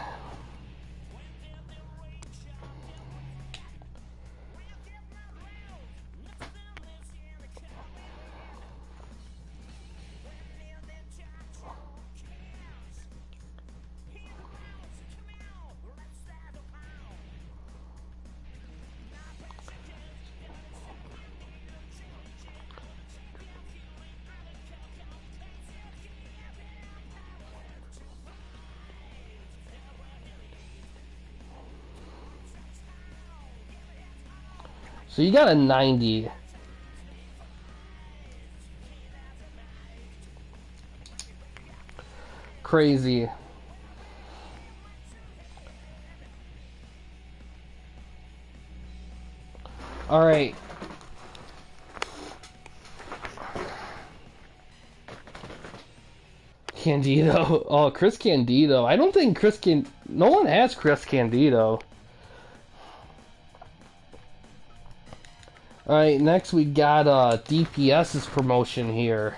So you got a 90. Crazy. All right. Candido. Oh, Chris Candido. I don't think no one has Chris Candido. Alright, next we got DPS's promotion here.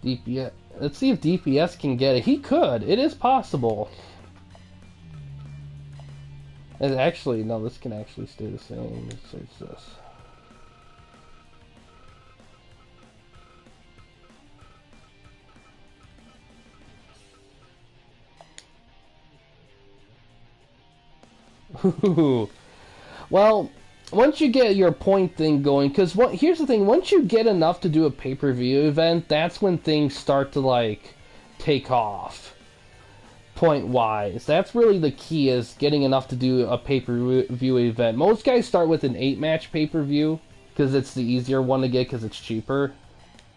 DPS. Let's see if DPS can get it. He could. It is possible. And actually, no, this can actually stay the same. Let's search this. Ooh. Well, once you get your point thing going, because here's the thing, once you get enough to do a pay-per-view event, that's when things start to, like, take off. Point-wise. That's really the key, is getting enough to do a pay-per-view event. Most guys start with an 8-match pay-per-view, because it's the easier one to get, because it's cheaper.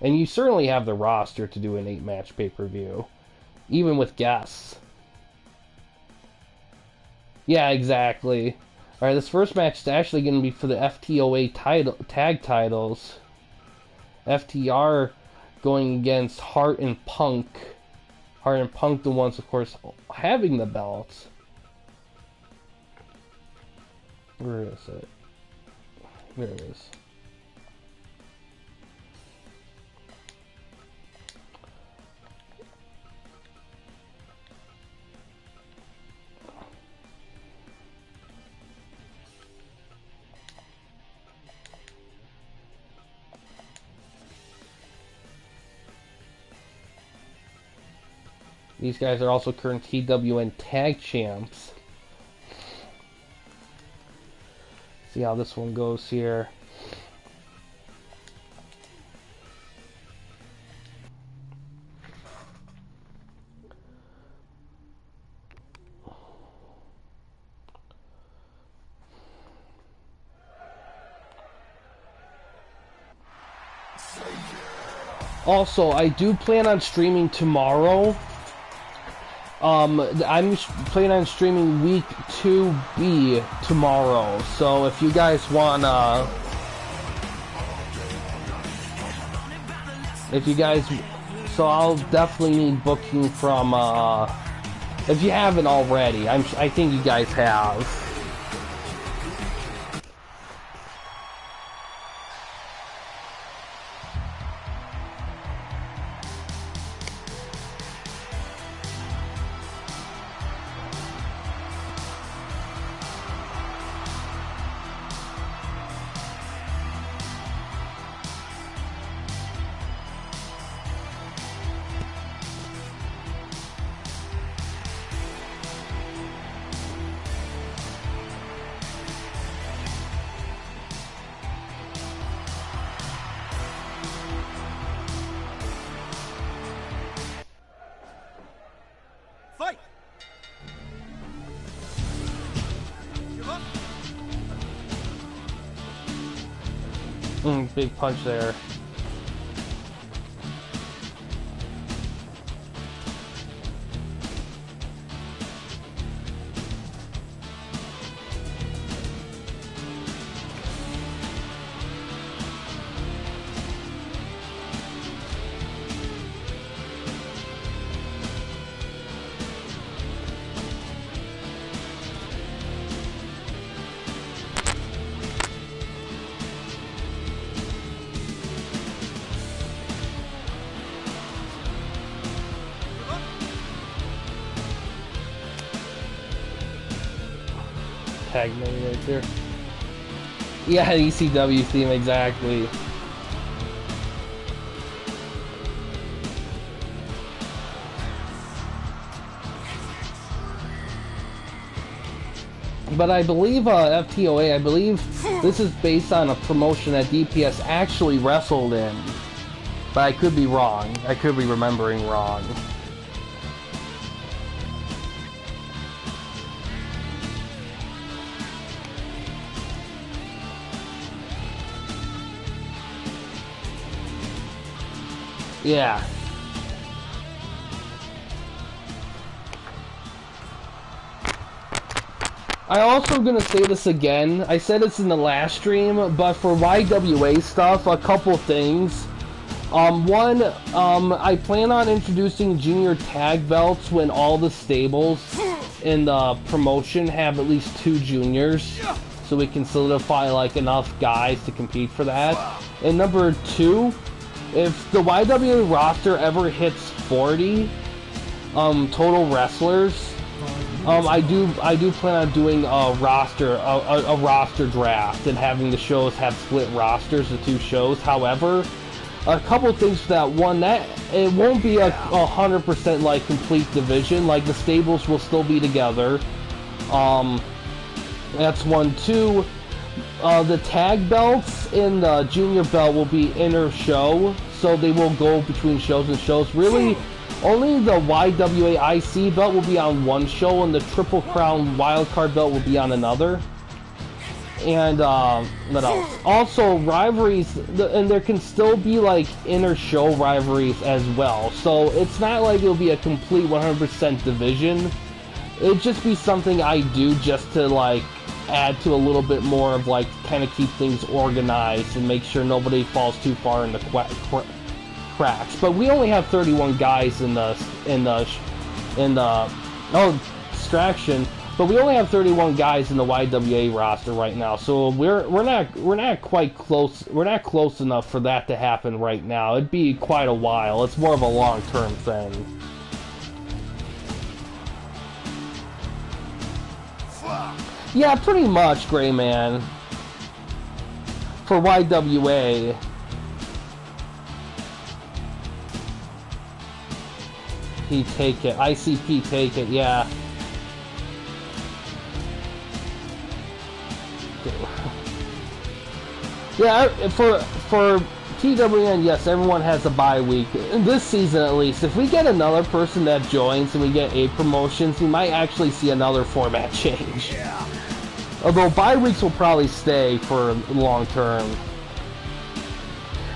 And you certainly have the roster to do an 8-match pay-per-view, even with guests. Yeah, exactly. Alright, this first match is actually going to be for the FTOA tag titles. FTR going against Hart and Punk. Hart and Punk, the ones, of course, having the belts. Where is it? There it is. These guys are also current TWN tag champs. See how this one goes here. Also, I do plan on streaming tomorrow. I'm planning on streaming week 2B tomorrow, so if you guys wanna, so I'll definitely need booking from, if you haven't already. I think you guys have. Big punch there. Tag me right there. Yeah, ECW theme, exactly. But I believe FTOA, I believe this is based on a promotion that DPS actually wrestled in. But I could be wrong. I could be remembering wrong. Yeah. I also gonna say this again. I said this in the last stream, but for YWA stuff, a couple things. One, I plan on introducing junior tag belts when all the stables in the promotion have at least 2 juniors, so we can solidify like enough guys to compete for that. And number 2, if the YWA roster ever hits 40 total wrestlers, I do plan on doing a roster draft and having the shows have split rosters of 2 shows. However, a couple things for that. One, that it won't be a 100% like complete division. Like the stables will still be together. That's one. 2, the tag belts in the junior belt will be inter show, so they will go between shows and shows. Really, only the YWA IC belt will be on one show, and the Triple Crown wildcard belt will be on another. And what else? Also, rivalries, and there can still be like inter-show rivalries as well. So it's not like it'll be a complete 100% division. It'd just be something I do just to like add to a little bit more of like kind of keep things organized and make sure nobody falls too far in the cracks. But we only have 31 guys in the distraction. But we only have 31 guys in the YWA roster right now, so we're not quite close. We're not close enough for that to happen right now. It'd be quite a while. It's more of a long-term thing. Yeah, pretty much, Gray Man. For YWA. He take it. ICP take it, yeah. Yeah, for TWN, yes, everyone has a bye week. This season, at least, if we get another person that joins and we get 8 promotions, we might actually see another format change. Yeah. Although bye weeks will probably stay for long term.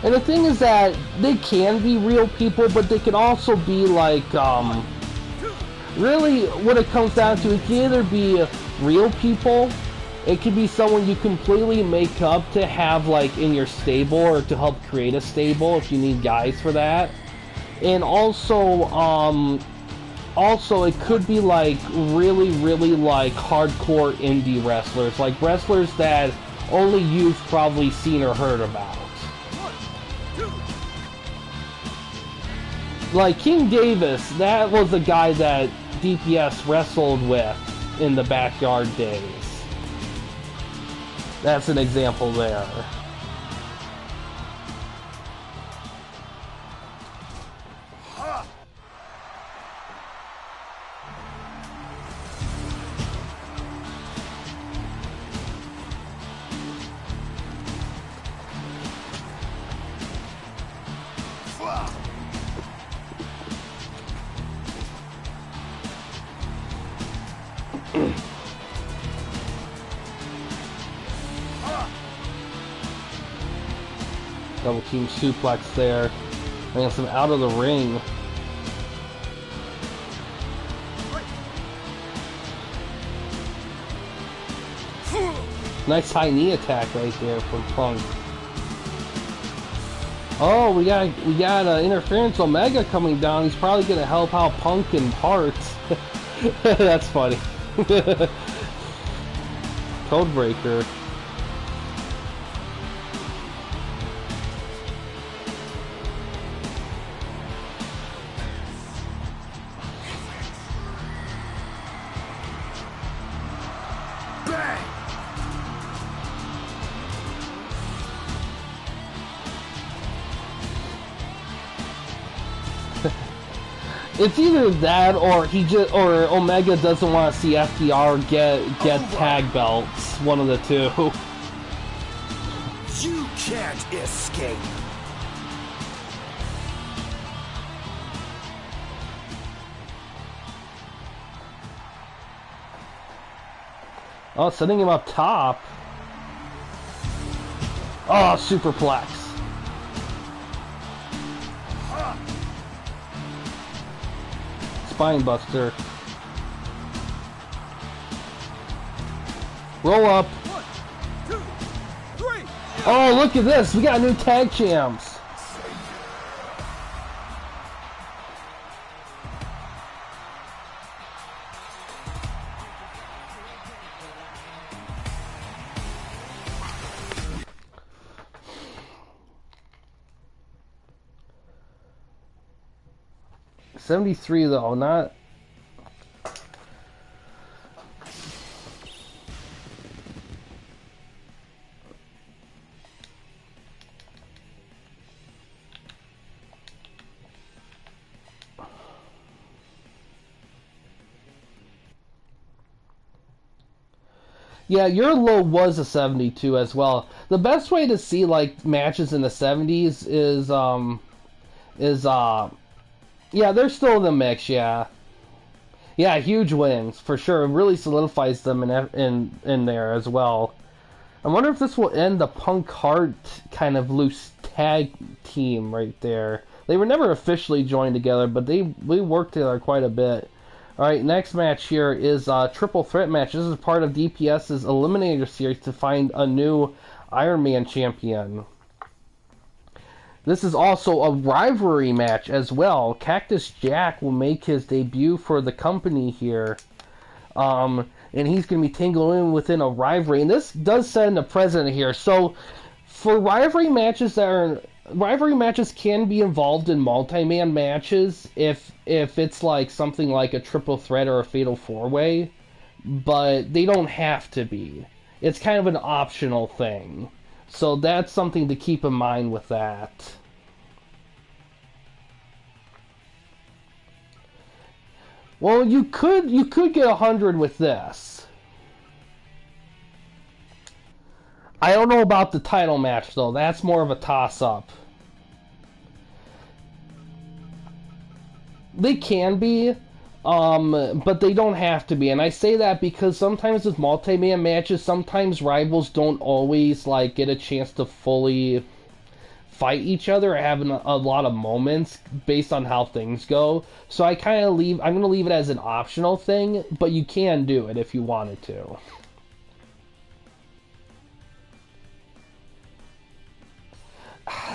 And the thing is that they can be real people, but they can also be like, really, what it comes down to, it can either be real people. It could be someone you completely make up to have like in your stable or to help create a stable if you need guys for that. And also it could be like really like hardcore indie wrestlers, like wrestlers that only you've probably seen or heard about. Like King Davis, that was a guy that DPS wrestled with in the backyard days. That's an example there. Double team suplex there. And some out of the ring. Nice high knee attack right there from Punk. Oh, we got interference Omega coming down. He's probably gonna help out Punk in parts. That's funny. Codebreaker. It's either that or or Omega doesn't want to see FTR get tag belts. One of the two. You can't escape. Oh, setting him up top. Oh, superplex. Spine buster. Roll up. 1, 2, 3. Oh, look at this. We got new tag champs. $73 though, not. Yeah, your low was a 72 as well. The best way to see like matches in the 70s is yeah, they're still in the mix, yeah. Yeah, huge wins for sure. It really solidifies them in there as well. I wonder if this will end the Punk Heart kind of loose tag team right there. They were never officially joined together, but we worked together quite a bit. Alright, next match here is a triple threat match. This is part of DPS's Eliminator series to find a new Iron Man champion. This is also a rivalry match as well. Cactus Jack will make his debut for the company here. And he's going to be tingling within a rivalry. And this does set a precedent here. So, for rivalry matches can be involved in multi-man matches if it's like something like a triple threat or a fatal four-way, but they don't have to be. It's kind of an optional thing. So that's something to keep in mind with that. Well, you could get 100 with this. I don't know about the title match though. That's more of a toss-up. They can be, but they don't have to be. And I say that because sometimes with multi-man matches, sometimes rivals don't always like get a chance to fully fight each other or have a lot of moments based on how things go. So I'm going to leave it as an optional thing, but you can do it if you wanted to.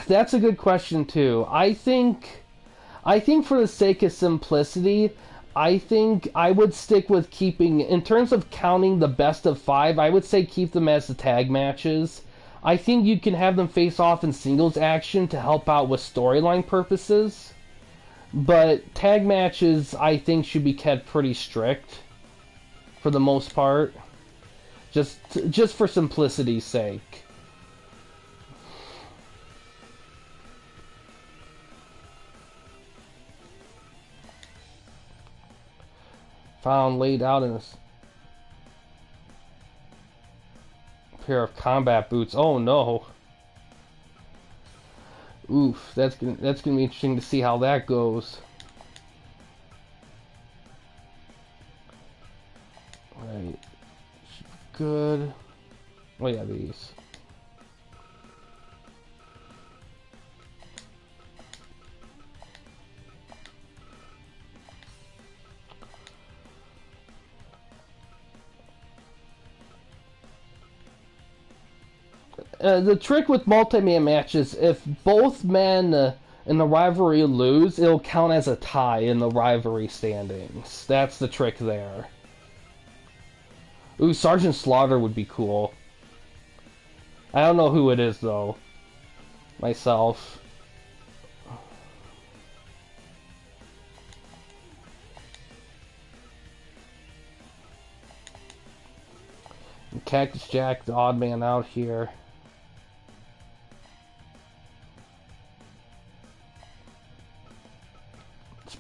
That's a good question too. I think for the sake of simplicity, I think I would stick with keeping, in terms of counting the best of 5, I would say keep them as the tag matches. I think you can have them face off in singles action to help out with storyline purposes. But tag matches, I think, should be kept pretty strict for the most part. Just for simplicity's sake. Found laid out in a pair of combat boots. Oh no! Oof, that's gonna be interesting to see how that goes. Right, good. Oh yeah, these. The trick with multi-man matches, if both men in the rivalry lose, it'll count as a tie in the rivalry standings. That's the trick there. Ooh, Sergeant Slaughter would be cool. I don't know who it is, though. Myself. And Cactus Jack, the odd man out here.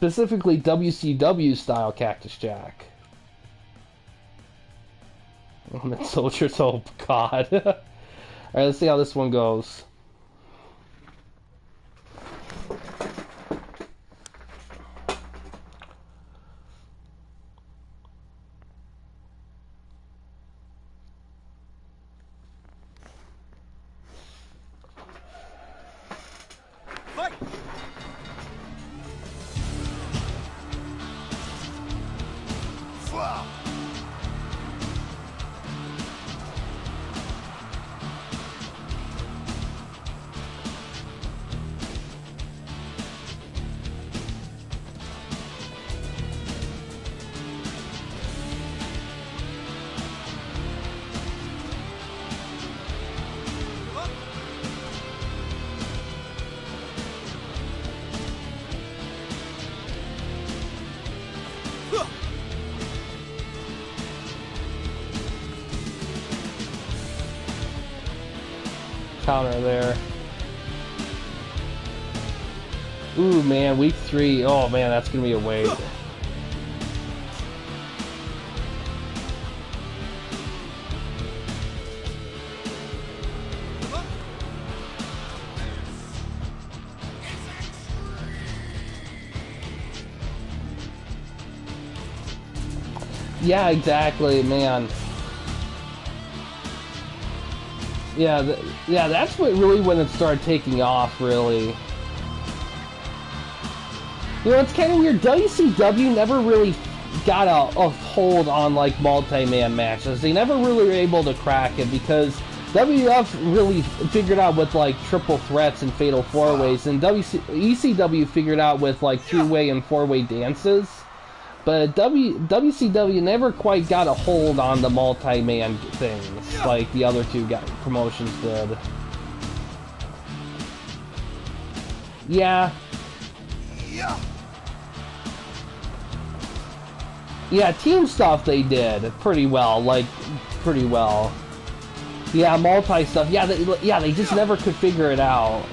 specifically WCW style Cactus Jack. And soldiers, oh god. Alright, let's see how this one goes. Fight! Wow. Counter there. Ooh, man, week 3. Oh, man, that's going to be a wait. Yeah, exactly, man. Yeah, yeah, that's what really when it started taking off, really. You know, it's kind of weird. WCW never really got a hold on, like, multi-man matches. They never really were able to crack it because WF really figured out with, like, triple threats and fatal four-ways, and ECW figured out with, like, two-way and four-way dances. But WCW never quite got a hold on the multi-man things like the other two promotions did. Yeah. Yeah, team stuff they did pretty well, like, pretty well. Yeah, multi stuff, yeah, they just never could figure it out.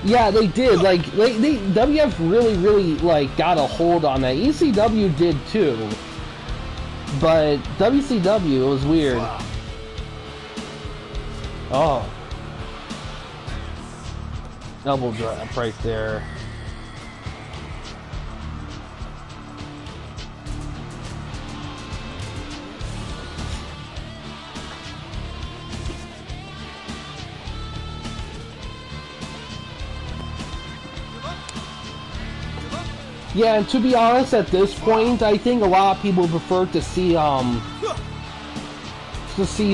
Yeah, they did. Like, WF really, like, got a hold on that. ECW did too. But WCW, it was weird. Oh. Double drop right there. Yeah, and to be honest, at this point, I think a lot of people prefer to see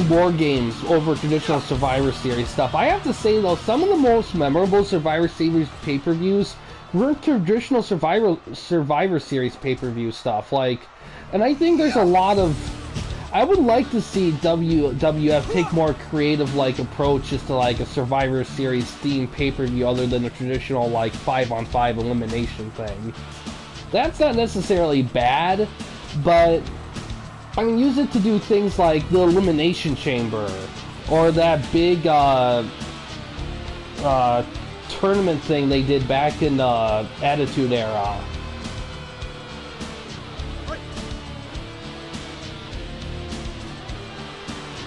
War Games over traditional Survivor Series stuff. I have to say though, some of the most memorable Survivor Series pay-per-views were traditional Survivor Series pay-per-view stuff. Like, and I think there's a lot of. I would like to see WWF take more creative like approaches to like a Survivor Series themed pay-per-view other than the traditional like 5-on-5 elimination thing. That's not necessarily bad, but I mean, use it to do things like the Elimination Chamber or that big tournament thing they did back in the Attitude Era.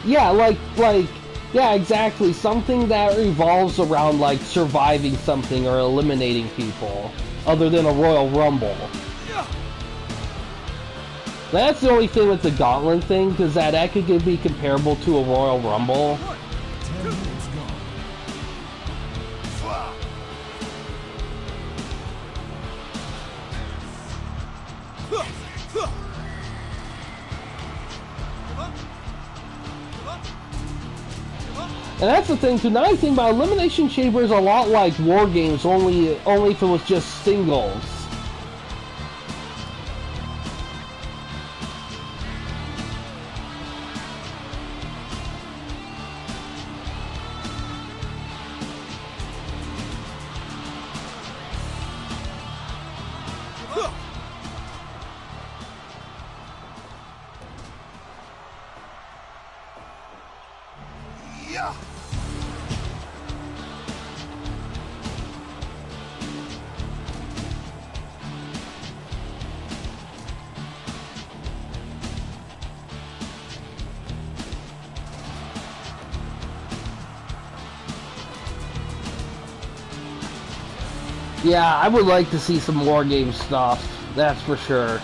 Yeah, yeah, exactly. Something that revolves around, like, surviving something or eliminating people, other than a Royal Rumble. That's the only thing with the Gauntlet thing, because that could be comparable to a Royal Rumble. 10 minutes gone. And that's the thing too. Now I think about Elimination Chamber is a lot like War Games, only if it was just singles. Yeah. Yeah, I would like to see some War Game stuff. That's for sure.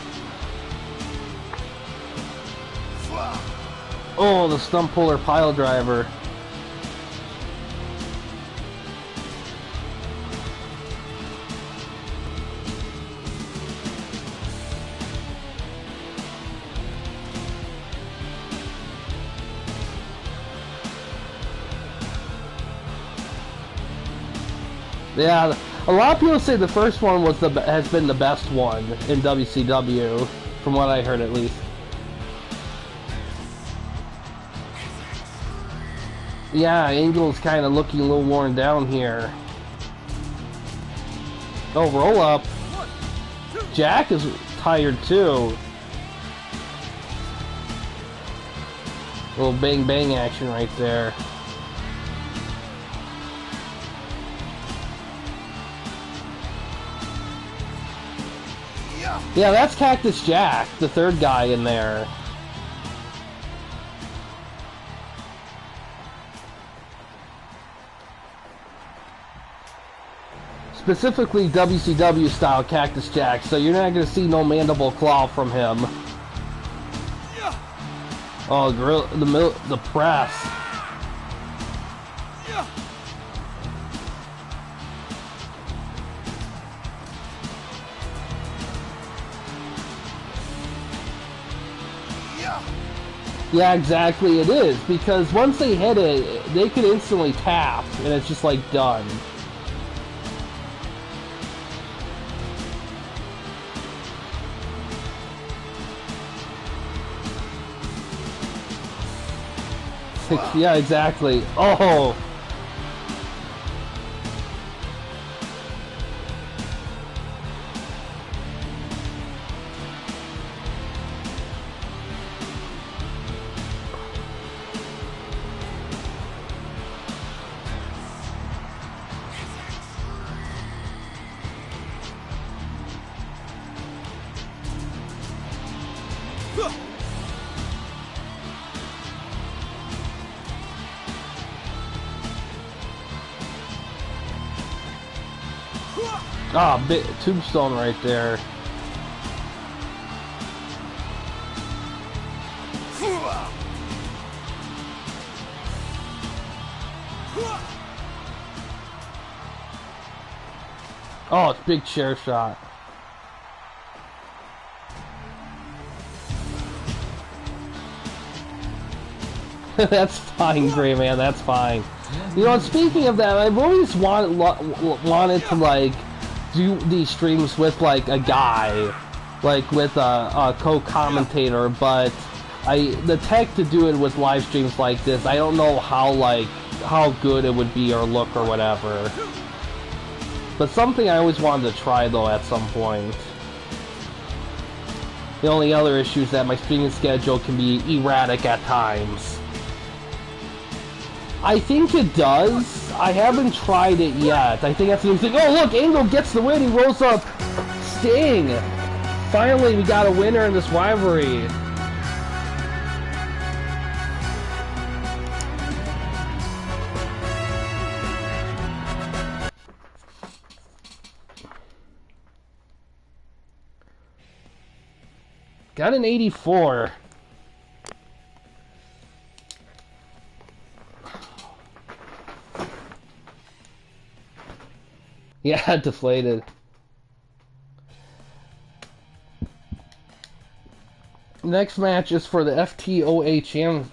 Oh, the stump puller pile driver. Yeah, a lot of people say the first one was has been the best one in WCW, from what I heard at least. Yeah, Angle's kind of looking a little worn down here. Oh, roll up. Jack is tired too. Little bang bang action right there. Yeah, that's Cactus Jack, the third guy in there. Specifically WCW style Cactus Jack, so you're not going to see no mandible claw from him. Oh, the press. Yeah, exactly, it is, because once they hit it, they can instantly tap, and it's just like done. Yeah, exactly. Oh! Ah, big tombstone right there. Oh, it's big chair shot. That's fine, Gray Man. That's fine. You know, speaking of that, I've always wanted to like do these streams with like a guy, like with a co-commentator, but the tech to do it with live streams like this, I don't know how good it would be or look or whatever. But something I always wanted to try though at some point. The only other issue is that my streaming schedule can be erratic at times. I think it does. I haven't tried it yet. I think that's the new thing. Oh, look! Angle gets the win. He rolls up Sting. Finally, we got a winner in this rivalry. Got an 84. Yeah, deflated. Next match is for the FTOA champ.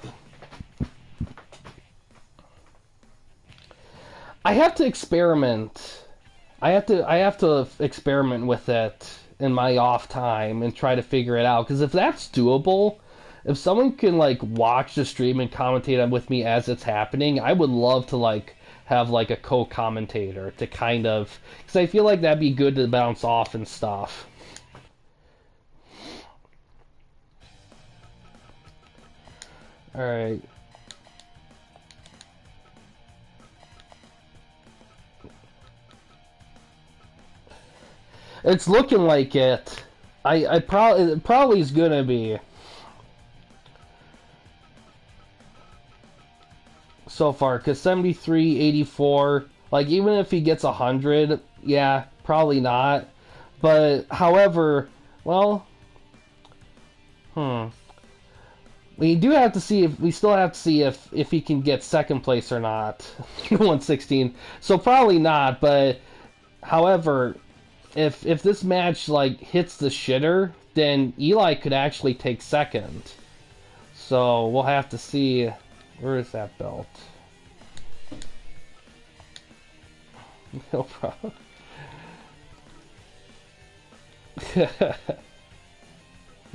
I have to experiment. I have to experiment with it in my off time and try to figure it out. Because if that's doable, if someone can like watch the stream and commentate with me as it's happening, I would love to like have like a co-commentator to kind of, because I feel like that'd be good to bounce off and stuff. Alright. It's looking like it. I probably is gonna be. So far, because 73, 84, like even if he gets 100, yeah, probably not. But however, well, we do have to see if we still have to see if he can get second place or not. 116. So probably not, but however, if this match like hits the shitter, then Eli could actually take second. So we'll have to see. Where is that belt? No problem.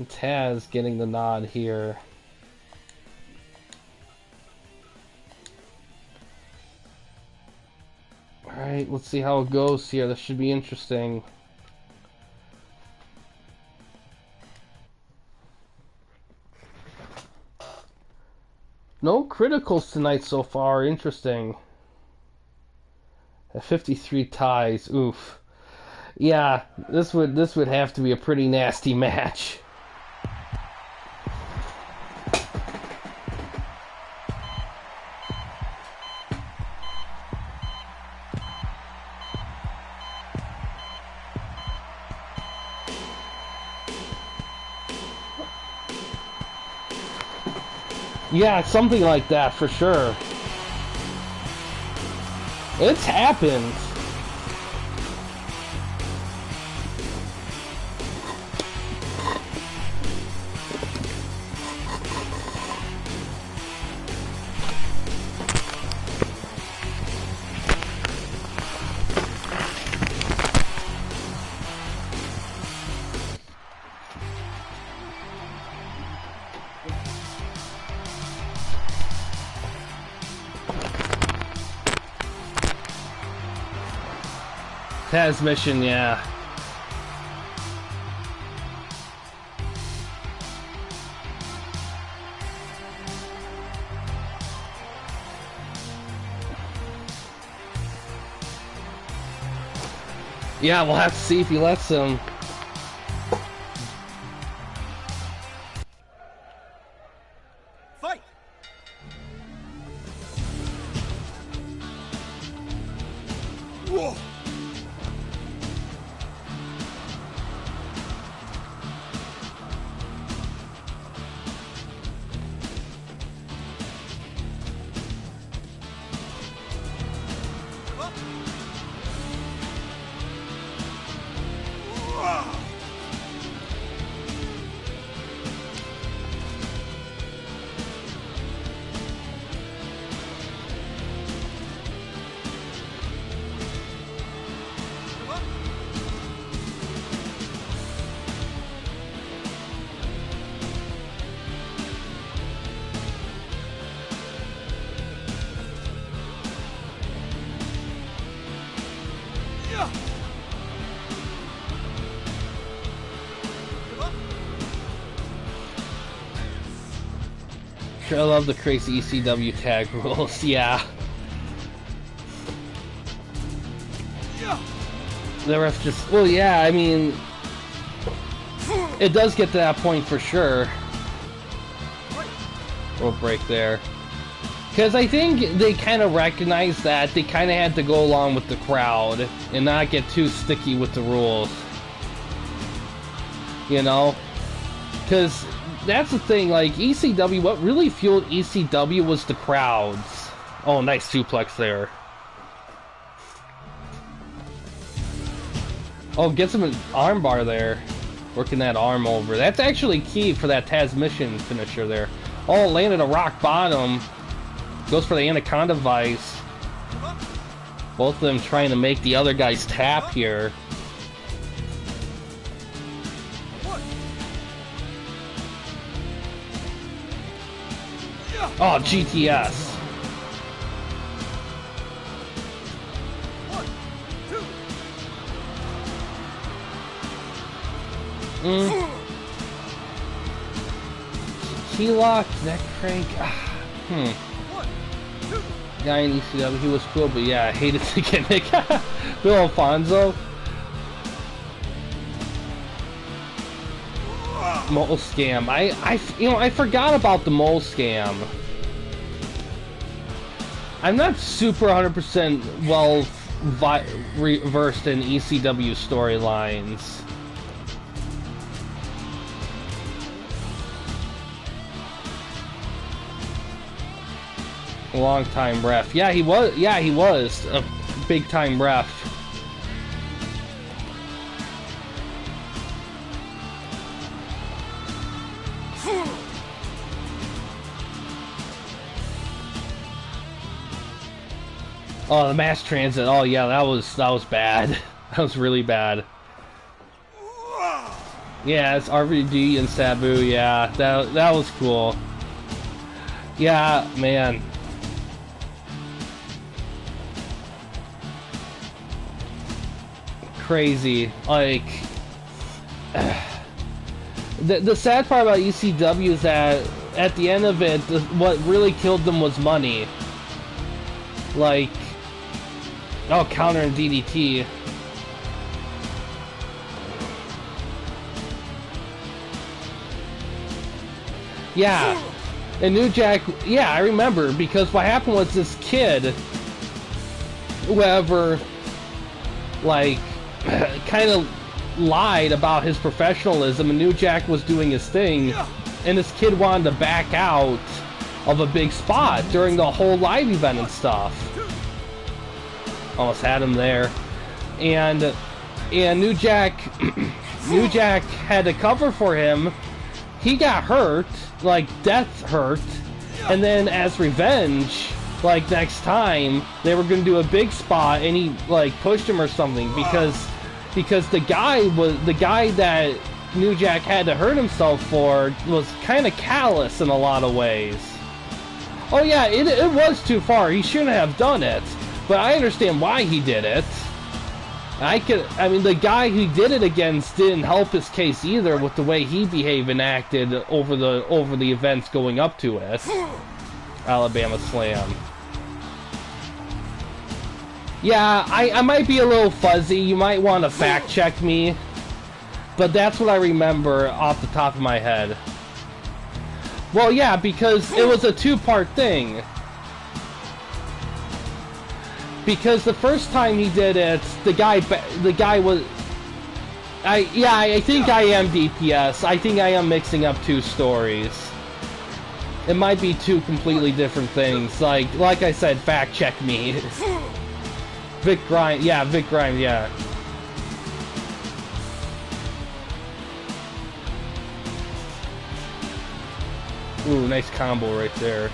Taz getting the nod here. Alright, let's see how it goes here. This should be interesting. No criticals tonight so far. Interesting. At 53 ties. Oof. Yeah, this would have to be a pretty nasty match. Yeah, something like that for sure. It's happened. Taz mission, yeah. Yeah, we'll have to see if he lets him. Fight! Whoa! I love the crazy ECW tag rules, yeah. The ref just, well, yeah, I mean, it does get to that point for sure. We'll break there. Because I think they kind of recognize that they kind of had to go along with the crowd and not get too sticky with the rules. You know? Because that's the thing, like, ECW, what really fueled ECW was the crowds. Oh, nice suplex there. Oh, gets him an armbar there. Working that arm over. That's actually key for that Taz mission finisher there. Oh, landed a rock bottom. Goes for the Anaconda Vice. Both of them trying to make the other guys tap here. Oh, GTS. T-Lock, neck crank. Guy in ECW, he was cool, but yeah, I hated the gimmick. Bill Alfonso. Mole scam. I forgot about the mole scam. I'm not super 100% well versed in ECW storylines. Long time ref. Yeah, he was. Yeah, he was a big time ref. Oh, the mass transit. Oh yeah, that was bad. That was really bad. Yeah, it's RVD and Sabu. Yeah, that was cool. Yeah, man. Crazy. Like, the sad part about ECW is that at the end of it, what really killed them was money. Like, oh, counter and DDT. Yeah, and New Jack. Yeah, I remember, because what happened was this kid, whoever, like, kind of lied about his professionalism, and New Jack was doing his thing, and this kid wanted to back out of a big spot during the whole live event and stuff. Almost had him there, and New Jack New Jack had to cover for him. He got hurt, like death hurt, and then as revenge, like next time they were gonna do a big spot, and he like pushed him or something, because the guy that New Jack had to hurt himself for was kind of callous in a lot of ways. Oh yeah, it was too far. He shouldn't have done it, but I understand why he did it. I mean, the guy who did it against didn't help his case either with the way he behaved and acted over the events going up to it. Alabama Slam. Yeah, I might be a little fuzzy. You might want to fact check me, but that's what I remember off the top of my head. Well, yeah, because it was a two-part thing. Because the first time he did it, the guy was... I think I am DPS. I think I am mixing up two stories. It might be two completely different things. Like I said, fact check me. Vic Grimes, yeah. Ooh, nice combo right there.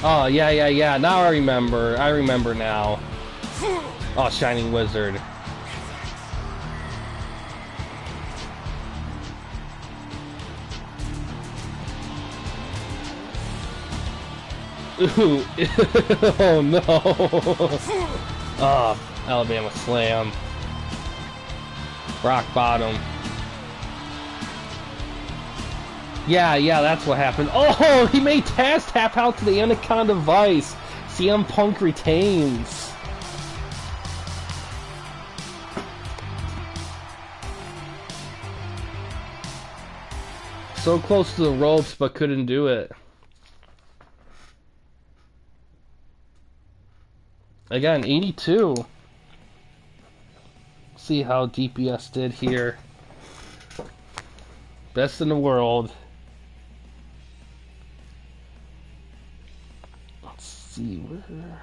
Oh, yeah. Now I remember. I remember now. Oh, Shining Wizard. Ooh. Oh, no. Oh, Alabama Slam. Rock bottom. Yeah, that's what happened. Oh, he made Taz tap out to the Anaconda Vice. CM Punk retains. So close to the ropes, but couldn't do it. Again, 82. See how DPS did here. Best in the world. Let's see where.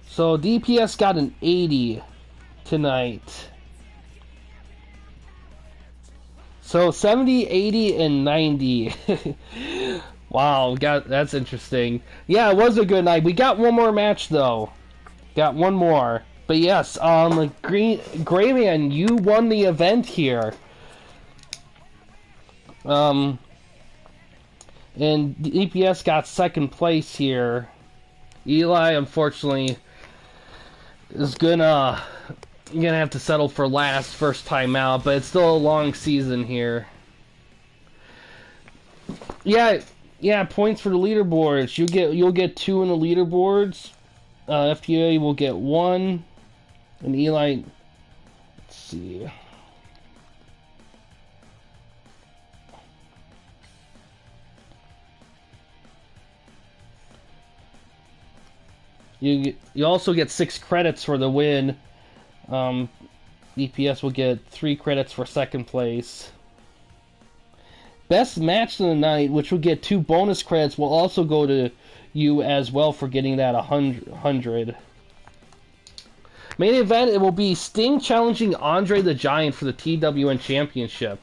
So DPS got an 80 tonight. So 70, 80, and 90. Wow, that's interesting. Yeah, it was a good night. We got one more match though. Got one more. But yes, Grayman, you won the event here. And EPS got second place here. Eli, unfortunately, is gonna have to settle for last first time out, but it's still a long season here. Yeah, points for the leaderboards. You'll get 2 in the leaderboards. FTA will get 1, and Eli. Let's see. You also get 6 credits for the win. EPS will get 3 credits for second place. Best match of the night, which will get 2 bonus credits, will also go to you as well for getting that 100. Main event, it will be Sting challenging Andre the Giant for the TWN Championship.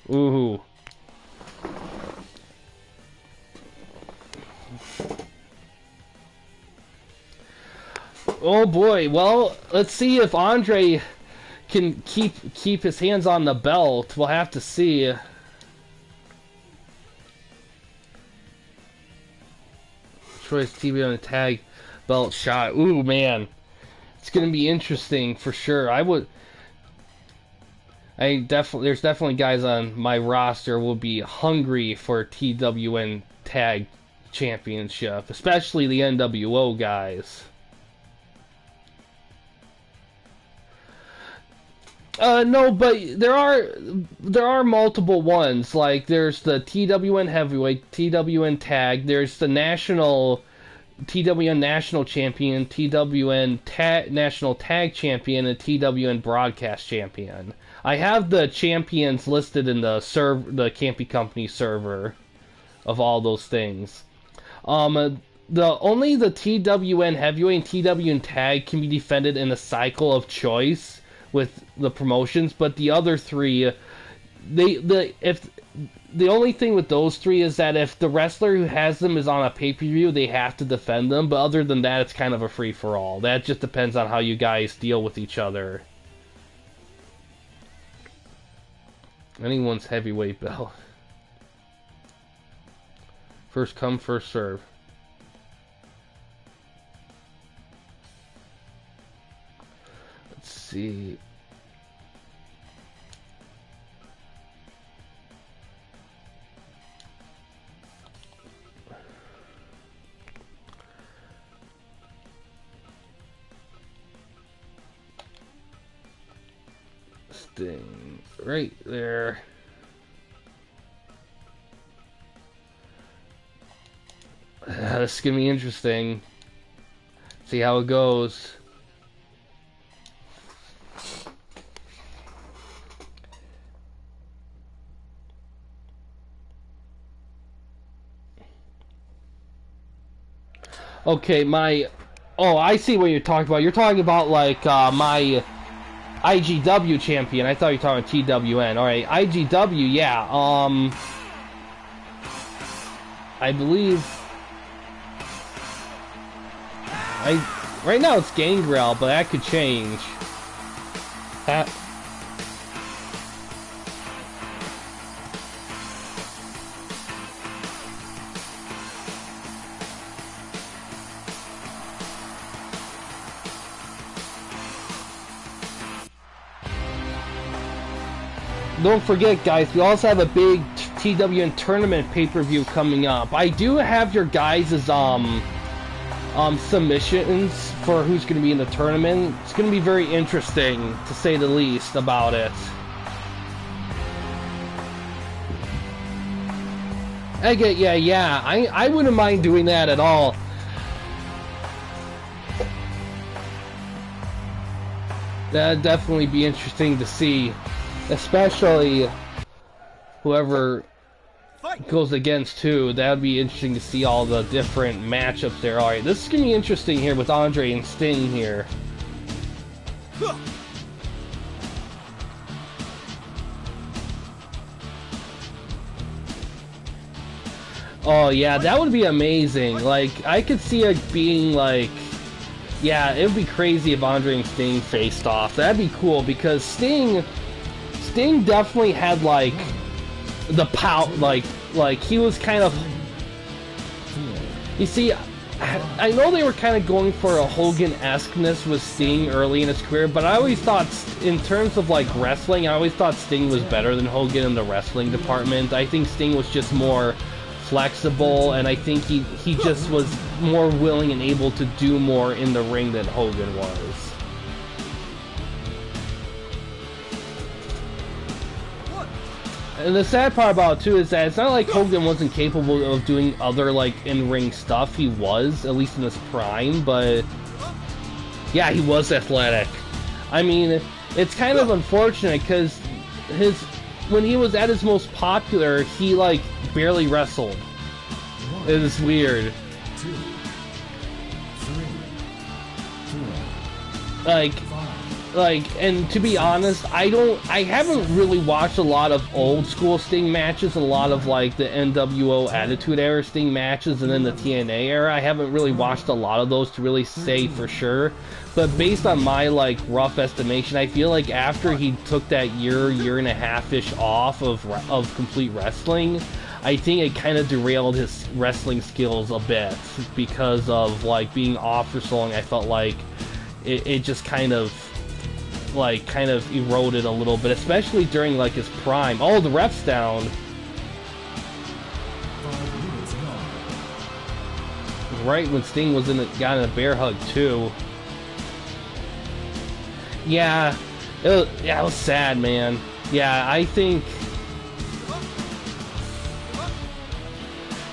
Ooh. Oh boy, well, let's see if Andre can keep his hands on the belt. We'll have to see. Choice TV on a tag belt shot. Ooh, man. It's going to be interesting for sure. There's definitely guys on my roster will be hungry for TWN Tag Championship, especially the NWO guys. No, but there are multiple ones. Like there's the TWN Heavyweight, TWN Tag. There's the National TWN National Champion, TWN National Tag Champion, and TWN Broadcast Champion. I have the champions listed in the Campy Company server of all those things. Only the TWN Heavyweight and TWN Tag can be defended in a cycle of choice with the promotions, but the other 3, the only thing with those 3 is that if the wrestler who has them is on a pay-per-view, they have to defend them, but other than that, it's kind of a free-for-all. That just depends on how you guys deal with each other. Anyone's heavyweight belt. First come, first serve. Let's see. Sting right there. This is gonna be interesting. See how it goes. Okay, I see what you're talking about. You're talking about like my IGW champion. I thought you were talking about TWN. Alright, IGW, yeah. I believe right now it's Gangrel, but that could change. Don't forget, guys, we also have a big TWN tournament pay-per-view coming up. I do have your guys' submissions for who's going to be in the tournament. It's going to be very interesting, to say the least, about it. Yeah. I wouldn't mind doing that at all. That'd definitely be interesting to see. Especially whoever goes against who. That would be interesting to see all the different matchups there. Alright, this is going to be interesting here with Andre and Sting here. Oh yeah, that would be amazing. Like, I could see it being like, yeah, it would be crazy if Andre and Sting faced off. That'd be cool because Sting definitely had like the pout, like he was kind of. You see, I know they were kind of going for a Hogan-esqueness with Sting early in his career, but I always thought, in terms of like wrestling, I always thought Sting was better than Hogan in the wrestling department. I think Sting was just more flexible, and I think he just was more willing and able to do more in the ring than Hogan was. And the sad part about it too is that it's not like Hogan wasn't capable of doing other like in-ring stuff. He was, at least in his prime, but yeah, he was athletic. I mean, it's kind of unfortunate because when he was at his most popular, he like barely wrestled. It is weird. 2, 3, 4, and to be honest, I haven't really watched a lot of old school Sting matches, a lot of like the NWO Attitude Era Sting matches, and then the TNA era. I haven't really watched a lot of those to really say for sure. But based on my like rough estimation, I feel like after he took that year and a half-ish off of complete wrestling, I think it kind of derailed his wrestling skills a bit because of like being off for so long. I felt like it just kind of eroded a little bit, especially during like his prime. Oh, the ref's down. 5 minutes gone. Right when Sting was got in a bear hug too. Yeah, it was sad, man. Yeah, I think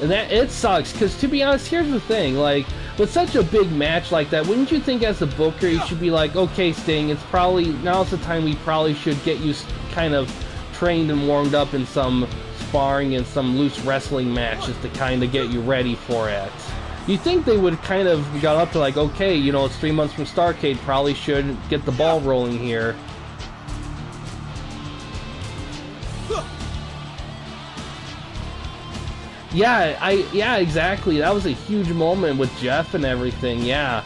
that it sucks because, to be honest, here's the thing: like with such a big match like that, wouldn't you think as a booker you should be like, okay, Sting, it's probably now's the time we probably should get you kind of trained and warmed up in some sparring and some loose wrestling matches to kind of get you ready for it. You think they would kind of got up to like, okay, you know, it's 3 months from Starrcade, probably should get the ball rolling here. Yeah, exactly. That was a huge moment with Jeff and everything, yeah.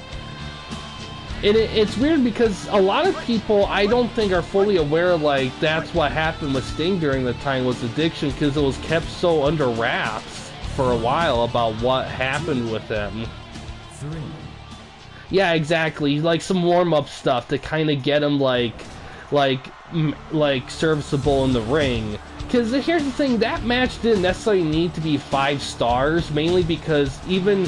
It's weird because a lot of people, I don't think, are fully aware, like, that's what happened with Sting during the time was addiction, because it was kept so under wraps for a while about what happened with him. 3, Yeah, exactly. Like some warm-up stuff to kind of get him like serviceable in the ring. Because here's the thing, that match didn't necessarily need to be 5 stars, mainly because even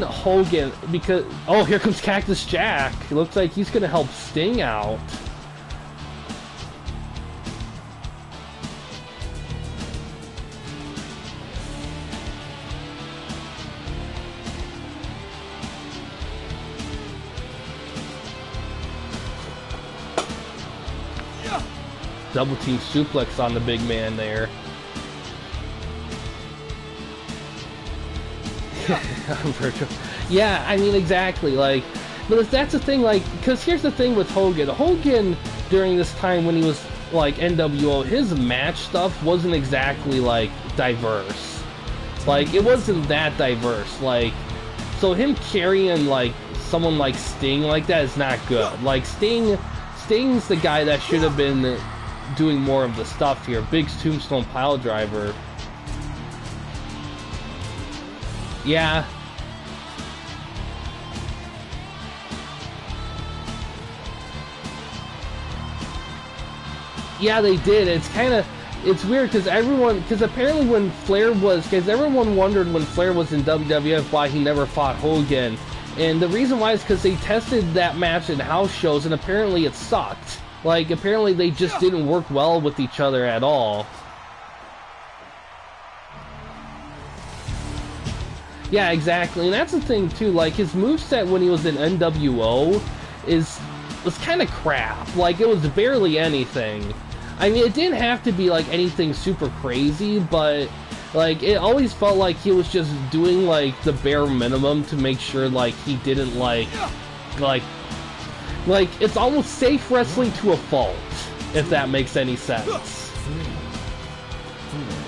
Hogan, because oh, here comes Cactus Jack. It looks like he's gonna help Sting out. Double team suplex on the big man there. Yeah, I mean, exactly, like, but that's the thing, like, because here's the thing with Hogan during this time when he was, like, NWO, his match stuff wasn't exactly, like, diverse. Like, it wasn't that diverse, like, so him carrying, like, someone like Sting like that is not good. Like, Sting's the guy that should have been doing more of the stuff here. Big's Tombstone Piledriver. Yeah. Yeah, they did. It's weird because apparently when Flair was, because everyone wondered when Flair was in WWF why he never fought Hogan. And the reason why is because they tested that match in house shows and apparently it sucked. Like, apparently they just didn't work well with each other at all. Yeah, exactly. And that's the thing, too. Like, his moveset when he was in NWO was kind of crap. Like, it was barely anything. I mean, it didn't have to be, like, anything super crazy, but, like, it always felt like he was just doing, like, the bare minimum to make sure, like, he didn't, like... Like, it's almost safe wrestling to a fault, if that makes any sense.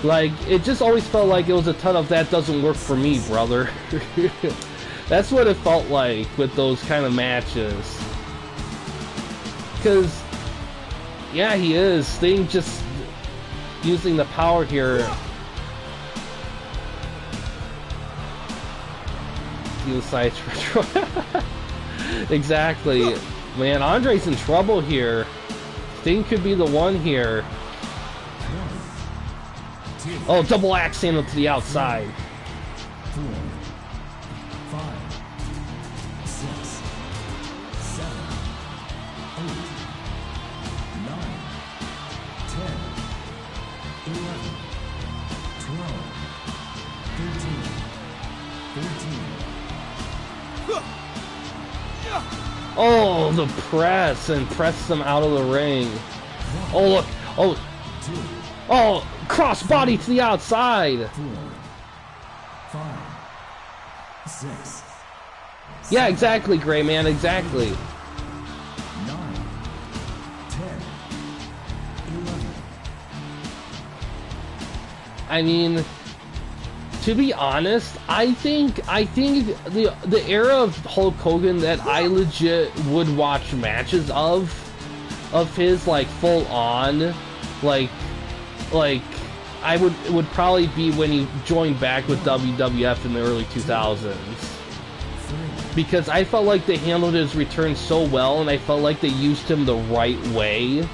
Like, it just always felt like it was a ton of that doesn't work for me, brother. That's what it felt like with those kind of matches. Because, yeah, he is. Sting just using the power here. Use sides for exactly. Man, Andre's in trouble here. Sting could be the one here. Oh, double axe handle to the outside. 4, 5, 6, 7, 8, 9, 10, 11, 12, 13, 14. Oh, the press and press them out of the ring. Oh, look. Oh, 2, oh, cross body to the outside. 4, 5, 6, Yeah, exactly, Gray Man, exactly. 9, 10, 11. I mean, to be honest, I think the era of Hulk Hogan that I legit would watch matches of his, like, full on, like I would probably be when he joined back with WWF in the early 2000s. Because I felt like they handled his return so well, and I felt like they used him the right way.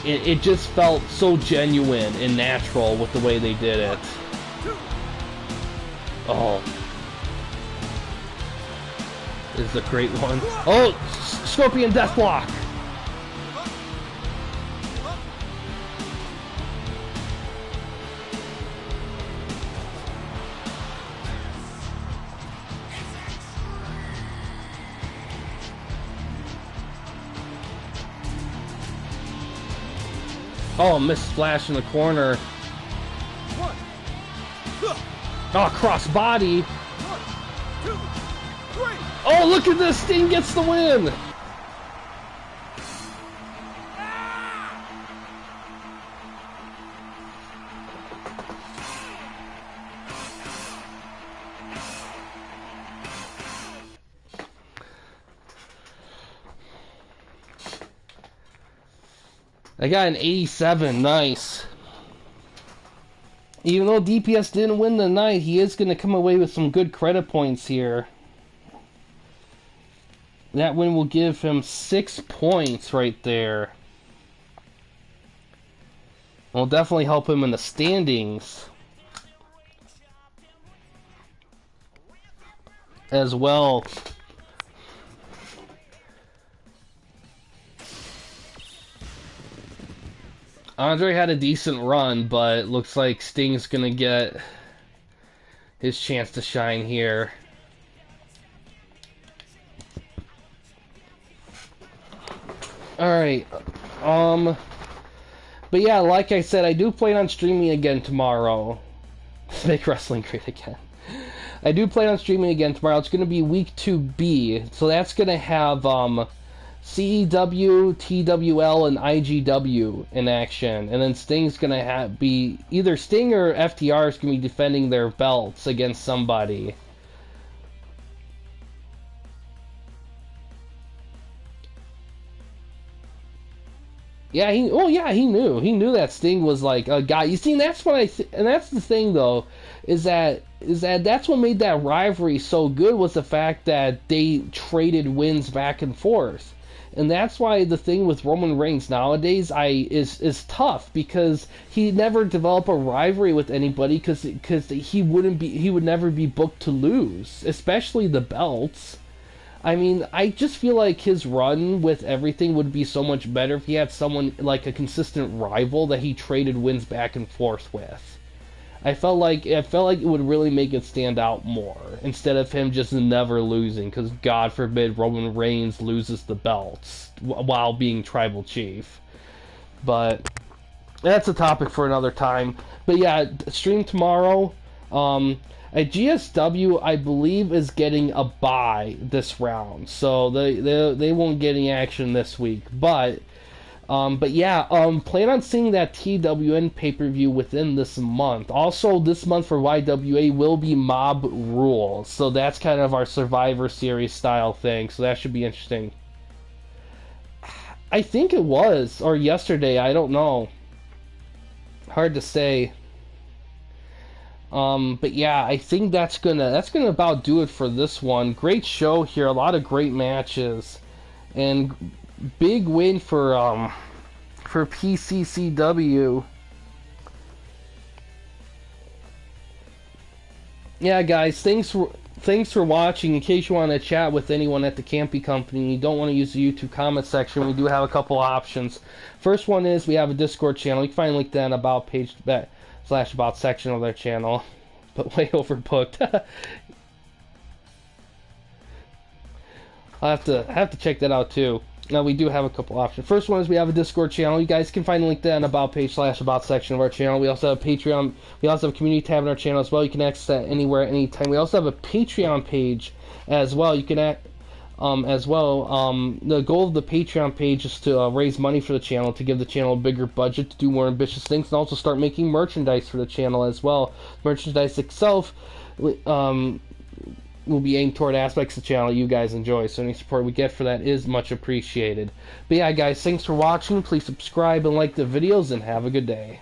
It just felt so genuine and natural with the way they did it. Oh. This is a great one. Oh! Scorpion Deathlock! Oh, missed splash in the corner. Oh, cross body. 1, 2, 3. Oh, look at this! Sting gets the win! I got an 87, nice. Even though DPS didn't win the night, he is going to come away with some good credit points here. That win will give him 6 points right there. Will definitely help him in the standings as well. Andre had a decent run, but it looks like Sting's gonna get his chance to shine here. Alright, but yeah, like I said, I do plan on streaming again tomorrow. Make wrestling great again. I do plan on streaming again tomorrow. It's gonna be week 2B, so that's gonna have, CEW, TWL, and IGW in action, and then Sting's gonna be either Sting or FTR is gonna be defending their belts against somebody. Yeah, he knew that Sting was like a guy. You see, and that's what and that's the thing though, is that that's what made that rivalry so good, was the fact that they traded wins back and forth. And that's why the thing with Roman Reigns nowadays is tough, because he never developed a rivalry with anybody, because he would never be booked to lose, especially the belts. I mean, I just feel like his run with everything would be so much better if he had someone like a consistent rival that he traded wins back and forth with. I felt like it would really make it stand out more, instead of him just never losing, because God forbid Roman Reigns loses the belts while being tribal chief. But that's a topic for another time. But yeah, stream tomorrow. GSW, I believe, is getting a bye this round, so they won't get any action this week. But yeah, plan on seeing that TWN pay-per-view within this month. Also, this month for YWA will be Mob Rules, so that's kind of our Survivor Series style thing. So that should be interesting. I think it was, or yesterday. I don't know. Hard to say. But yeah, I think that's gonna about do it for this one. Great show here, a lot of great matches, and big win for PCCW. Yeah, guys, thanks for watching. In case you want to chat with anyone at the Campy Company and you don't want to use the YouTube comment section, we do have a couple options. First one is we have a Discord channel. You can find a link to that about page / about section of their channel, but way overbooked. I'll have to check that out too. Now we do have a couple options. First one is we have a Discord channel. You guys can find a link to that in about page / about section of our channel. We also have Patreon. We also have a community tab in our channel as well. You can access that anywhere, anytime. We also have a Patreon page as well. You can the goal of the Patreon page is to raise money for the channel, to give the channel a bigger budget, to do more ambitious things, and also start making merchandise for the channel as well. Merchandise itself will be aimed toward aspects of the channel you guys enjoy, so any support we get for that is much appreciated. But yeah, guys, thanks for watching. Please subscribe and like the videos, and have a good day.